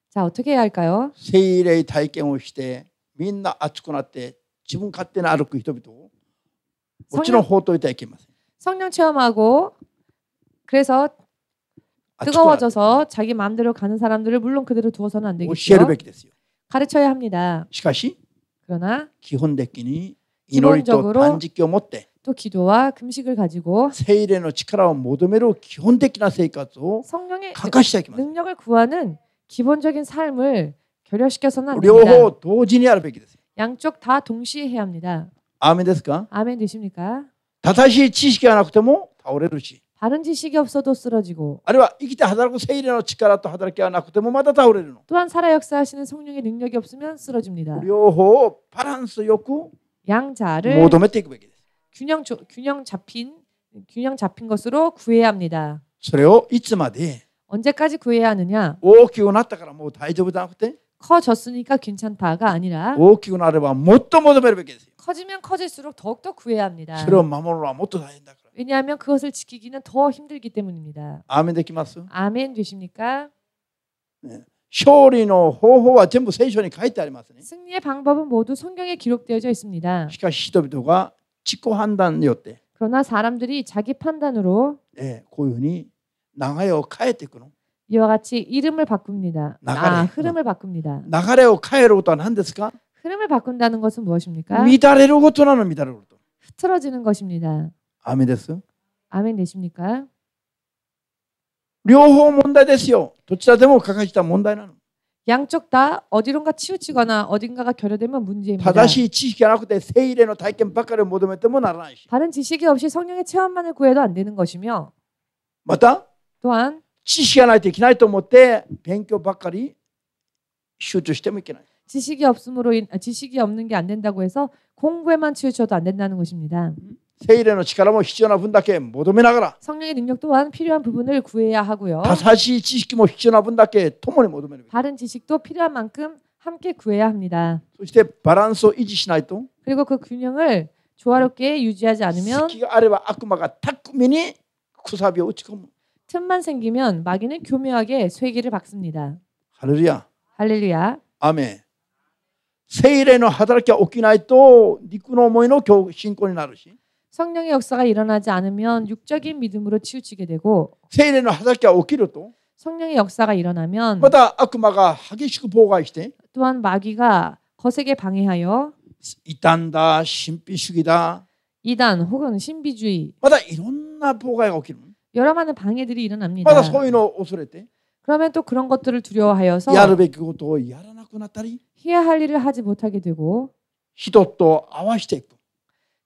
자, 어떻게 해야 할까요? 聖霊体験をしてみんな熱くなって自分勝手に歩く人々をもちろん放っておいてはいけません。 성령 체험하고 그래서 熱くなって 뜨거워져서 자기 마음대로 가는 사람들을 물론 그대로 두어서는 안 教え 되겠죠. るべきですよ。 가르쳐야 합니다. しかし 그러나 基本的に祈りと断食を持って 또 기도와 금식을 가지고 聖霊の力を求める基本的な生活を 성령의 欠かしてはいけません。 능력을 구하는 기본적인 삶을 결여시켜서는 안 両 됩니다. 方同時にやるべきですよ。 양쪽 다 동시에 해야 합니다. アーメンですか？ 아멘 되십니까? 正しい知識がなくても倒れるし、 바른 지식이 없어도 쓰러지고 あるいは生きて働く聖霊の力と働きがなくてもまた倒れるの。 또한 살아 역사하시는 성령의 능력이 없으면 쓰러집니다. 両方をバランスよく 양자를 求めていくべきです。 균형 잡힌 것으로 구해야 합니다. それをいつまで 언제까지 구해야 하느냐? 大きくなったからもう大丈夫じゃなくて 커졌으니까 괜찮다가 아니라 大きくなればもっと求めるべきですよ。 커지면 커질수록 더욱더 구해야 합니다. それを守るのはもっと大変だから。 왜냐하면 그것을 지키기는 더 힘들기 때문입니다. アーメンできます？ 아멘 되십니까? 勝利の方法は全部聖書に書いてありますね。 승리의 방법은 모두 성경에 기록되어져 있습니다. しかし人々が自己判断によって、 그러나 사람들이 자기 판단으로 こういうふうに流れを変えていくの。 이와 같이 이름을 바꿉니다. 나가래. 흐름을 바꿉니다. 流れを変えることは何ですか？ 흐름을 바꾼다는 것은 무엇입니까? 乱れることなの。乱れること。 흐트러지는 것입니다. アーメンです。 아멘 되십니까? 両方問題ですよ。どちらでも抱えた問題なの。 양쪽 다 어디론가 치우치거나 어딘가가 결여되면 문제입니다. 正しい知識がなくて聖霊の体験ばっかりを求めてもならないし、 다른 지식이 없이 성령의 체험만을 구해도 안 되는 것이며 また 또한 知識がないといけないと思って勉強ばっかり集中してもいけない。 지식이 없는 게 안 된다고 해서 공부에만 치우쳐도 안 된다는 것입니다. 聖霊の力も必要な分だけ求めながら、 성령의 능력 또한 필요한 부분을 구해야 하고요. 正しい知識も必要な分だけ共に求める。 다른 지식도 필요한 만큼 함께 구해야 합니다. そしてバランスを維持しないと、 그리고 그 균형을 조화롭게 유지하지 않으면 隙があれば悪魔が巧みにくさびを打ち込む。 틈만 생기면 마귀는 교묘하게 쇠기를 박습니다. ハレルヤ。 할렐루야. アーメン。聖霊の働きが起きないと肉の思いの信仰になるし、 성령의 역사가 일어나지 않으면 육적인 믿음으로 치우치게 되고 聖霊の働きが起きると 성령의 역사가 일어나면 また悪魔が激しく妨害して 또한 마귀가 거세게 방해하여 異端だ、神秘主義だ、 이단 혹은 신비주의 またいろんな妨害が起きる。 여러 많은 방해들이 ま 일어납니다. だそういうのを恐れて 그러면 또 그런 것들을 두려워하여서 やるべきことをやらなくなったり、 해야 할 일을 하지 못하게 되고 人と合わしていく、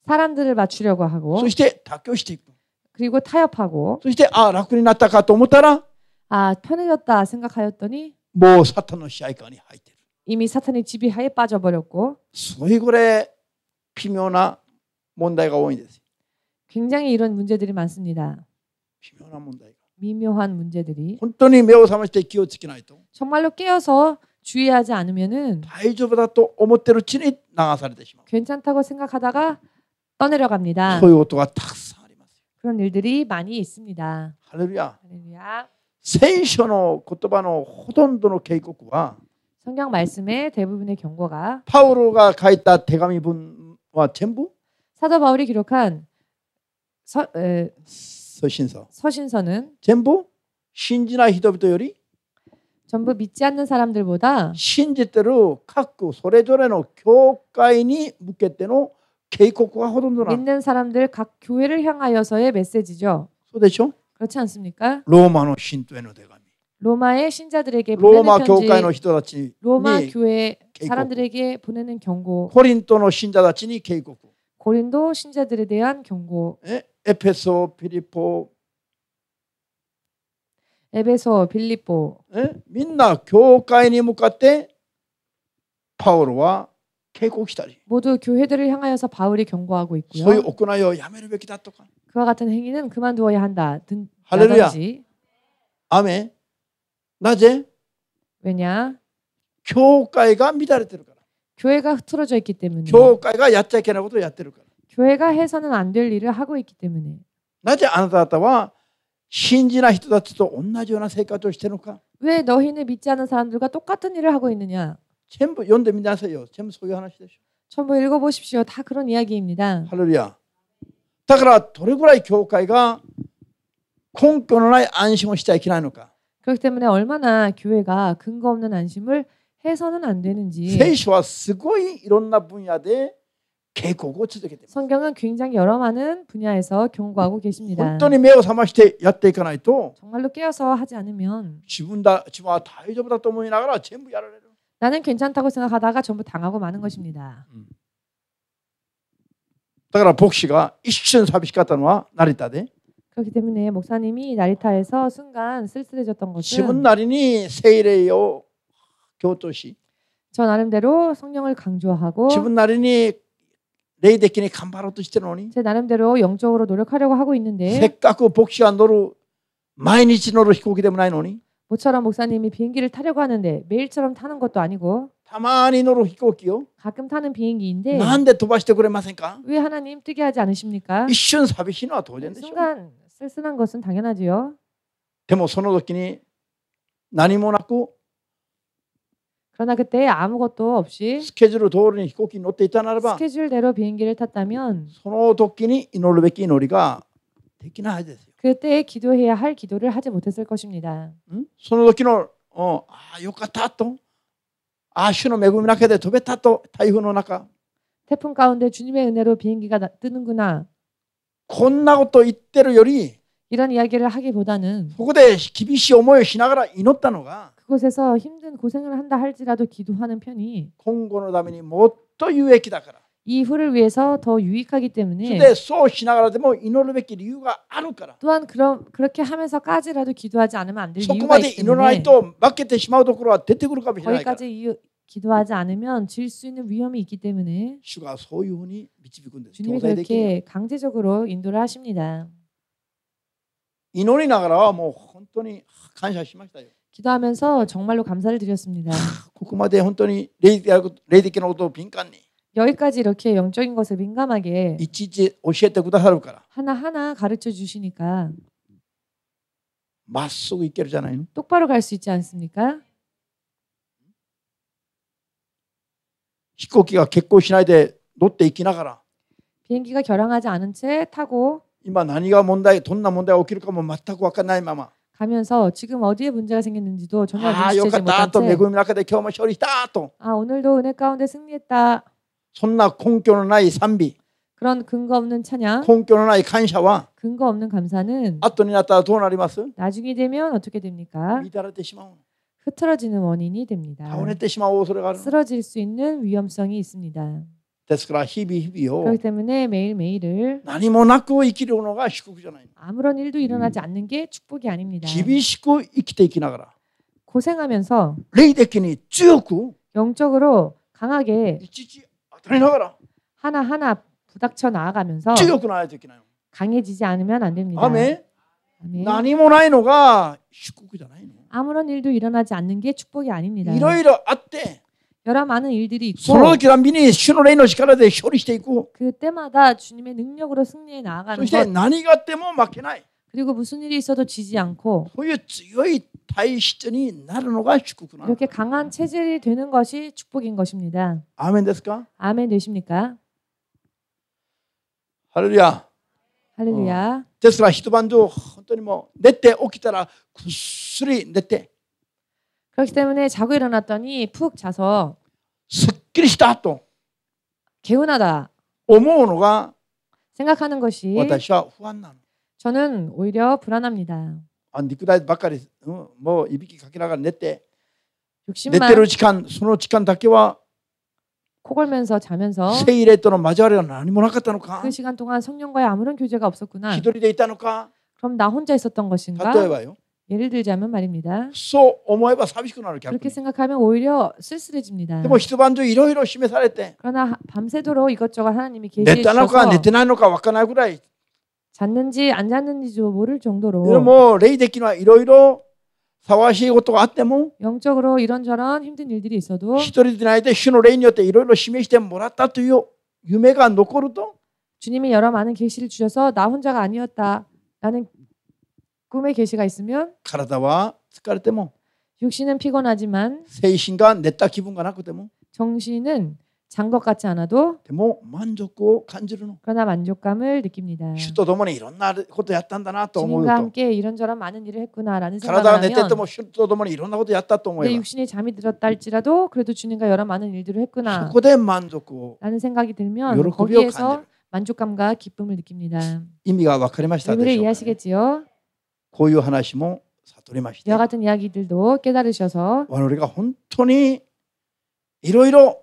사람들을 맞추려고 하고 そして妥協していく、 그리고 타협하고 そして楽になったかと思ったら 아 편해졌다 생각하였더니 もうサタンの支配下に入っている。 이미 사탄의 지배하에 빠져버렸고 すごいこれ微妙な問題が多いんです。 굉장히 이런 문제들이 많습니다. 微妙な問題が 미묘한 문제들이 本当に目を覚まして気をつけないと 정말로 깨어서 주의하지 않으면은 大丈夫だと思ってるうちに流されてしまう。 괜찮다고 생각하다가 떠내려갑니다. そういうことがたくさんあります。 그런 일들이 많이 있습니다. ハレルヤ。 할렐루야. 聖書の言葉のほとんどの警告は 성경 말씀의 대부분의 경고가 パウロが書いた手紙文は全部 사도 바울이 기록한 서신서는 全部信じない人々より 전부 믿지 않는 사람들보다 信じてる各それぞれの教会に向けての警告がほとんどなの。 믿는 사람들 각 교회를 향하여서의 메시지죠. そうでしょ。 그렇지 않습니까? ローマの信徒への手紙、 로마의 신자들에게 ロー 보내는 マ教会の 편지, 人たちに 로마 교회警告、 사람들에게 보내는 경고, コリントの信者たちに警告、 고린도 신자들에 대한 경고, エペソ、ピリポ、 에베소, 빌립보 みんな教会に向かってパウロは警告したり、 모두 교회들을 향하여서 바울이 경고하고 そういう 있고요. 行いをやめるべきだとか。 그와 같은 행위는 그만두어야 한다. 할렐루야. 라든지. アメン。なぜ？ 왜냐? 教会が乱れてるから。 교회가 흐트러져 있기 때문에. 教会がやっちゃいけないことをやってるから。 교회가 해서는 안 될 일을 하고 있기 때문에. なぜあなた方は信じない人たちと同じような生活をしているのか。 왜 너희는 믿지 않는 사람들과 똑같은 일을 하고 있느냐? 全部読んでみなさいよ。全部そういう話でしょ。 전부 읽어보십시오. 다 그런 이야기입니다. ハレルヤ。だからどれぐらい教会が根拠のない安心をしちゃいけないのか。 그렇기 때문에 얼마나 교회가 근거 없는 안심을 해서는 안 되는지. 聖書はすごいいろんな分野で警告を続けています。 성경은 굉장히 여러 많은 분야에서 경고하고 계십니다. 本当に目を覚ましてやっていかないと 정말로 깨어서 하지 않으면 自分は大丈夫だと思いながら全部やられる。 나는 괜찮다고 생각하다가 전부 당하고 마는 것입니다. だから牧師が一瞬寂しかったのは成田で 그렇기 때문에 목사님이 나리타에서 순간 쓸쓸해졌던 自分 것은 なりに聖霊を強調し 저 나름대로 성령을 강조하고 自分なりに霊的に頑張ろうとしてるのに 제 나름대로 영적으로 노력하려고 하고 せ 있는데 っかく牧師が乗る毎日乗る飛行機でもないのに 모처럼 목사님이 비행기를 타려고 하는데 매일처럼 타는 것도 아니고 たまに乗る飛行機を 가끔 타는 비행기인데 なんで飛ばしてくれませんか。 왜 하나님 뜨게 하지 않으십니까? 一瞬寂しいのは当然でしょ。 순간 쓸쓸한 것은 당연하지요. でもその時に何もなく 그러나 그때 아무것도 없이 スケジュール通りに飛行機に乗っていたならば 스케줄대로 비행기를 탔다면 その時に祈るべき祈りができないはずですよ。 그때 기도해야 할 기도를 하지 못했을 것입니다. その時のよかったと主の恵みの中で飛べたと台風の中 태풍 가운데 주님의 은혜로 비행기가 뜨는구나. こんなこと言ってるより 이런 이야기를 하기보다는 ここで厳しい思いをしながら祈ったのが 그곳에서 힘든 고생을 한다 할지라도 기도하는 편이 今後のためにもっと有益だから。 이후를 위해서 더 유익하기 そ 때문에 れでそうしながらでも祈るべき理由があるから。 또한 그렇게 하면서까지라도 기도하지 않으면 안 될 そこ 이유가 まで 있기 祈らない 때문에 と負けてしまうところは出てくるかもしれないから。 거기까지 기도하지 않으면 질 수 있는 위험이 있기 때문에 主がそういうふうに導くんです。 주님이 強制的に 그렇게 강제적으로 인도를 하십니다. 祈りながらはもう本当に感謝しましたよ。 기도하면서 정말로 감사를 드렸습니다. ここまで本当に霊的なことを敏感に 여기까지 이렇게 영적인 것을 민감하게 いちいち教えてくださるから 하나하나 가르쳐 주시니까 まっすぐいけるじゃないの。 똑바로 갈 수 있지 않습니까? 飛行機が欠航しないで乗っていきながら 비행기가 결항하지 않은 채 타고 今何が問題どんな問題が起きるかも全く分からないまま 가면서 지금 어디에 문제가 생겼는지도 전혀 ああよか 눈치채지 ったと恵 못한 みの中で今日も勝利したと 채 오늘도 은혜 가운데 승리했다. そんな根拠のない賛美 그런 근거 없는 찬양, 根拠のない感謝は 근거 없는 감사는 後になったらどうなります 나중이 되면 어떻게 됩니까? 乱れてしまう 흐트러지는 원인이 됩니다. 倒れてしまう恐れがある 쓰러질 수 있는 위험성이 있습니다. ですから日々日々を 그렇기 때문에 매일매일을 何もなく生きるのが祝福じゃない 아무런 일도 일어나지 않는 게 축복이 아닙니다. 厳しく生きていきながら 고생하면서 霊的に強く 영적으로 강하게 いちいち当たりながら 하나하나 부닥쳐 나아가면서 強くならないといけない 강해지지 않으면 안 됩니다. アメン 아멘. 何もないのが祝福じゃないの 아무런 일도 일어나지 않는 게 축복이 아닙니다. いろいろあって 여러 많은 일들이 その 있고 時たびに主の霊の力で勝利していく 그때마다 주님의 능력으로 승리해 そ 나아가는 して 것 何があっても負けない 그리고 무슨 일이 있어도 지지 않고 そういう強い体質になるのが祝福なの 이렇게 강한 체질이 되는 것이 축복인 것입니다. アーメンですか 아멘 되십니까? ハレルヤ 할렐루야. ですから一晩中本当にもう寝て起きたらぐっすり寝て 그렇기 때문에 자고 일어났더니 푹 자서 すっきりしたと 개운하다 思うのが 생각하는 것이 私は不安なの 저는 오히려 불안합니다. 肉体ばっかり、もういびきかけながら寝て寝て 욕심만 る時間その時間だけは 코골면서 자면서 聖霊との交わりが何もなかったのか 그 시간 동안 성령과의 아무런 교제가 없었구나. 一人でいたのか 그럼 나 혼자 있었던 것인가? 例えばよ 예를 들자면 말입니다. そう思えば寂しくなる逆 그렇게 に 생각하면 오히려 쓸쓸해집니다. でも一晩中いろいろ示されて 그러나 밤새도록 이것저것 하나님이 寝 계시해 たのか 주셔서 寝てないのか分からないぐらい 잤는지 안 잤는지도 모를 で 정도로 も霊的ないろいろ騒がしいことがあっても 영적으로 이런저런 힘든 일들이 있어도 一人でないで主の霊によっていろいろ示してもらったという夢が残ると 주님이 여러 많은 계시를 주셔서 나 혼자가 아니었다라는 꿈의 계시가 있으면 体は疲れても 육신은 피곤하지만 精神が寝た気分がなくても 정신은 잔 것 같지 않아도 でも満足を感じるの 그러나 만족감을 느낍니다. 主と共にいろんなことやったんだなと思う 주님과 と 함께 이런저런 많은 일을 했구나라는 생각을 体が寝てて 하면 も主と共にいろんなことやったと思 내 えば 육신이 잠이 들었다 할지라도 그래도 주님과 여러 많은 일들을 そ 했구나 こで満足を 라는 생각이 喜 들면 びを感じ 거기에서 る 만족감과 기쁨을 느낍니다. 意味が分かりましたで 의미를 しょうか、ね、 이해하시겠지요? こういう話も悟りまして 이와 같은 이야기들도 깨달으셔서 我々が本当にいろいろ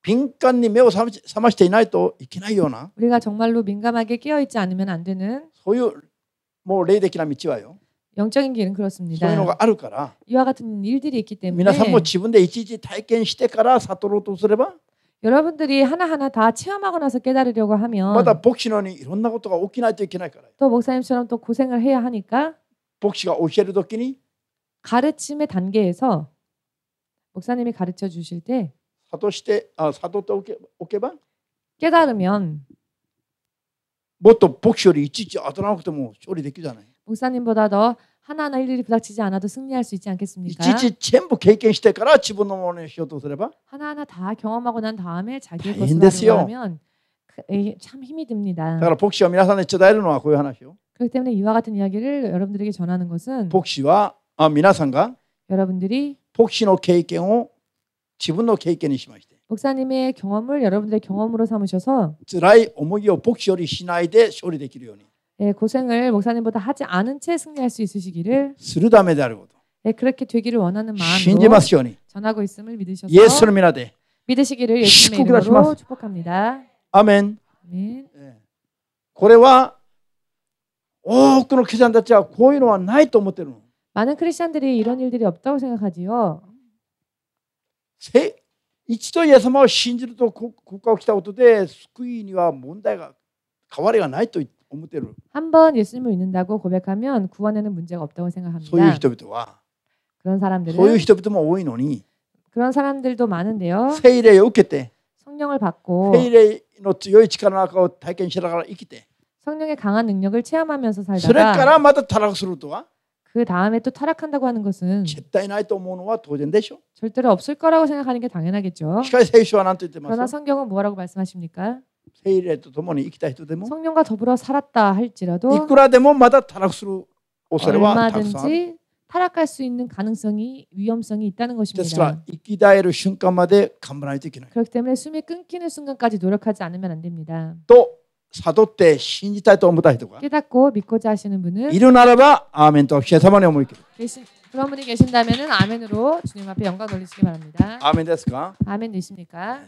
敏感に目を覚ましていないといけないような 우리가 정말로 민감하게 깨어있지 않으면 안 되는 そういうもう霊的な道はよ 영적인 길은 そういうの 그렇습니다. があるから 이와 같은 일들이 있기 때문에 皆さんも自分でいちいち体験してから悟ろうとすれば 여러분들이 하나하나 다 체험하고 나서 깨달으려고 ま 하면 た牧師のようにいろんなことが起きないといけないから 또 목사님처럼 또 고생을 해야 하니까 牧師が教えるときに 가르침의 단계에서 목사님이 가르쳐 주실 때 悟っておけば 깨달으면 もっと牧師よりいちいち当たらなくても勝利できるじゃない 목사님보다 더 하나하나 일일이 부닥치지 않아도 승리할 수 있지 い 않겠습니까? ちいち全部経験してから自分のものにしようとすれば 하나하나 다 경험하고 난 다음에 자기의 다행인 것으로 됐어요. 하려고 하면 참 힘이 듭니다. だから牧師は皆さんに伝えるのはこういう話よ 그렇기 때문에 이와 같은 이야기를 여러분들에게 전하는 것은 牧師は皆さんが 여러분들이 牧師の経験を自分の経験にしまして 목사님의 경험을 여러분들의 경험으로 삼으셔서 辛い思いを牧師よりしないで勝利できるように 고생을 목사님보다 하지 않은 채 승리할 수 있으시기를 するためであること 그렇게 되기를 원하는 信じ 마음으로 ますように 전하고 있음을 믿으셔서 イエスの皆で 믿으시기를 예수님의 축복을 이름으로 하시마스. 축복합니다. アメン 아멘. これは多くのクリスチャンたちはこういうのはないと思ってるの 많은 크리스천들이 이런 일들이 없다고 생각하지요. 一度イエス様を信じると国家を来たことで救いには問題が変わりがないと思っている 한번 예수님을 믿는다고 고백하면 구원에는 문제가 없다고 そういう 생각합니다. 人々は 그런 そういう 사람들은 人々も多いのに 그런 사람들도 많은데요. 聖霊を受けて 성령을 받고 聖霊の強い力の中を体験しながら生きて 성령의 강한 능력을 체험하면서 それか 살다가 らまた堕落するとは그 다음에 또 타락한다고 하는 것은 絶対ないと思うのは当然でしょ。 절대로 없을 거라고 생각하는 게 당연하겠죠. しかし聖書は何と言ってま 그러나 す？ 성경은 뭐라고 말씀하십니까? 聖霊と共に生きた人でも 성령과 더불어 살았다 い 할지라도 くらでもまだ堕落する恐れはたくさんある。 얼마든지 타락할 수 있는 가능성이 위험성이 있다는 ですから 것입니다. 生き絶える瞬間まで頑張らないといけない。 그렇기 때문에 숨이 끊기는 순간까지 노력하지 않으면 안 됩니다. と悟って信じたいと思った人が 깨닫고 믿고자 하시는 분은 いるならばアーメンと主様に思い切る。 그런 분이 계신다면은 아멘으로 주님 앞에 영광 돌리시기 바랍니다. アーメンですか？ 아멘 되십니까?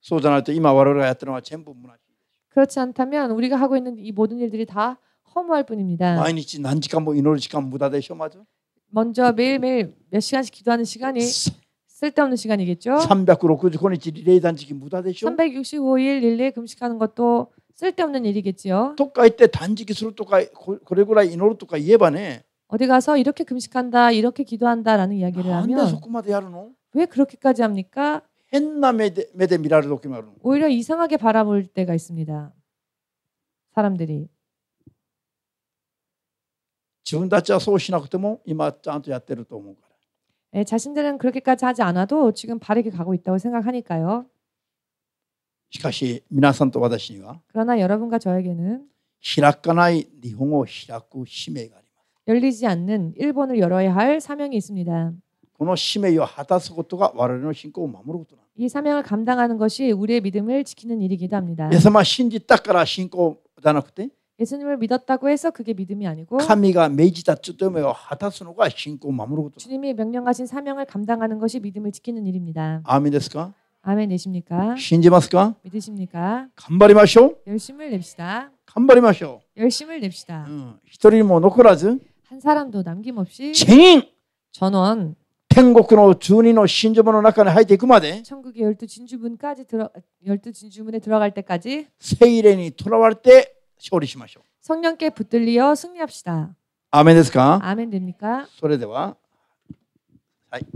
そうじゃないと今我々がやってるのは全部虚しい。 그렇지 않다면 우리가 하고 있는 이 모든 일들이 다 허무할 뿐입니다. 毎日何時間も祈る時間無駄でしょ。まず 먼저 매일매일 몇 시간씩 기도하는 시간이 쓸데없는 시간이겠죠. 365日リレー断食無駄でしょ。 365일 릴레이 금식하는 것도 쓸데없는 일이겠지요. どっか行って断食するとかこれぐらい祈るとか言えばね、 어디 가서 이렇게 금식한다, 이렇게 기도한다라는 이야기를 なんでそ 하면 こまでやるの？ 왜 그렇게까지 합니까? 変な目で見られる時もあるの。 오히려 이상하게 바라볼 때가 있습니다. 사람들이 自分たちはそうしなくても今ちゃんとやってると思うから。 자신들은 그렇게까지 하지 않아도 지금 바르게 가고 있다고 생각하니까요. しかし皆さんと私には 그러나 여러분과 저에게는 開かない日本を開く使命があります。 열리지 않는 일본을 열어야 할 사명이 있습니다. この使命を果たすことが我々の信仰を守ることなんです。 이 사명을 감당하는 것이 우리의 믿음을 지키는 일이기도 합니다. イエス様は信じたから信仰じゃなくて 예수님을 믿었다고 해서 그게 믿음이 아니고 神が命じた務めを果たすのが信仰を守ること。 주님이 명령하신 사명을 감당하는 것이 믿음을 지키는 일입니다. アーメンですか？ 아멘 되십니까? 信じますか？ 믿으십니까? 頑張りましょう。 열심을 냅시다. 頑張りましょ 열심을 냅시다. う。一人も残らず 한 사람도 남김없이 全員 전원 天国の12の信者の中に入っていくまで 천국의 12진주문에 들어갈 때까지 聖霊にとらわれて勝利しましょう。 성령께 붙들리어 승리합시다. アーメンですか？ 아멘 됩니까? それでは、はい。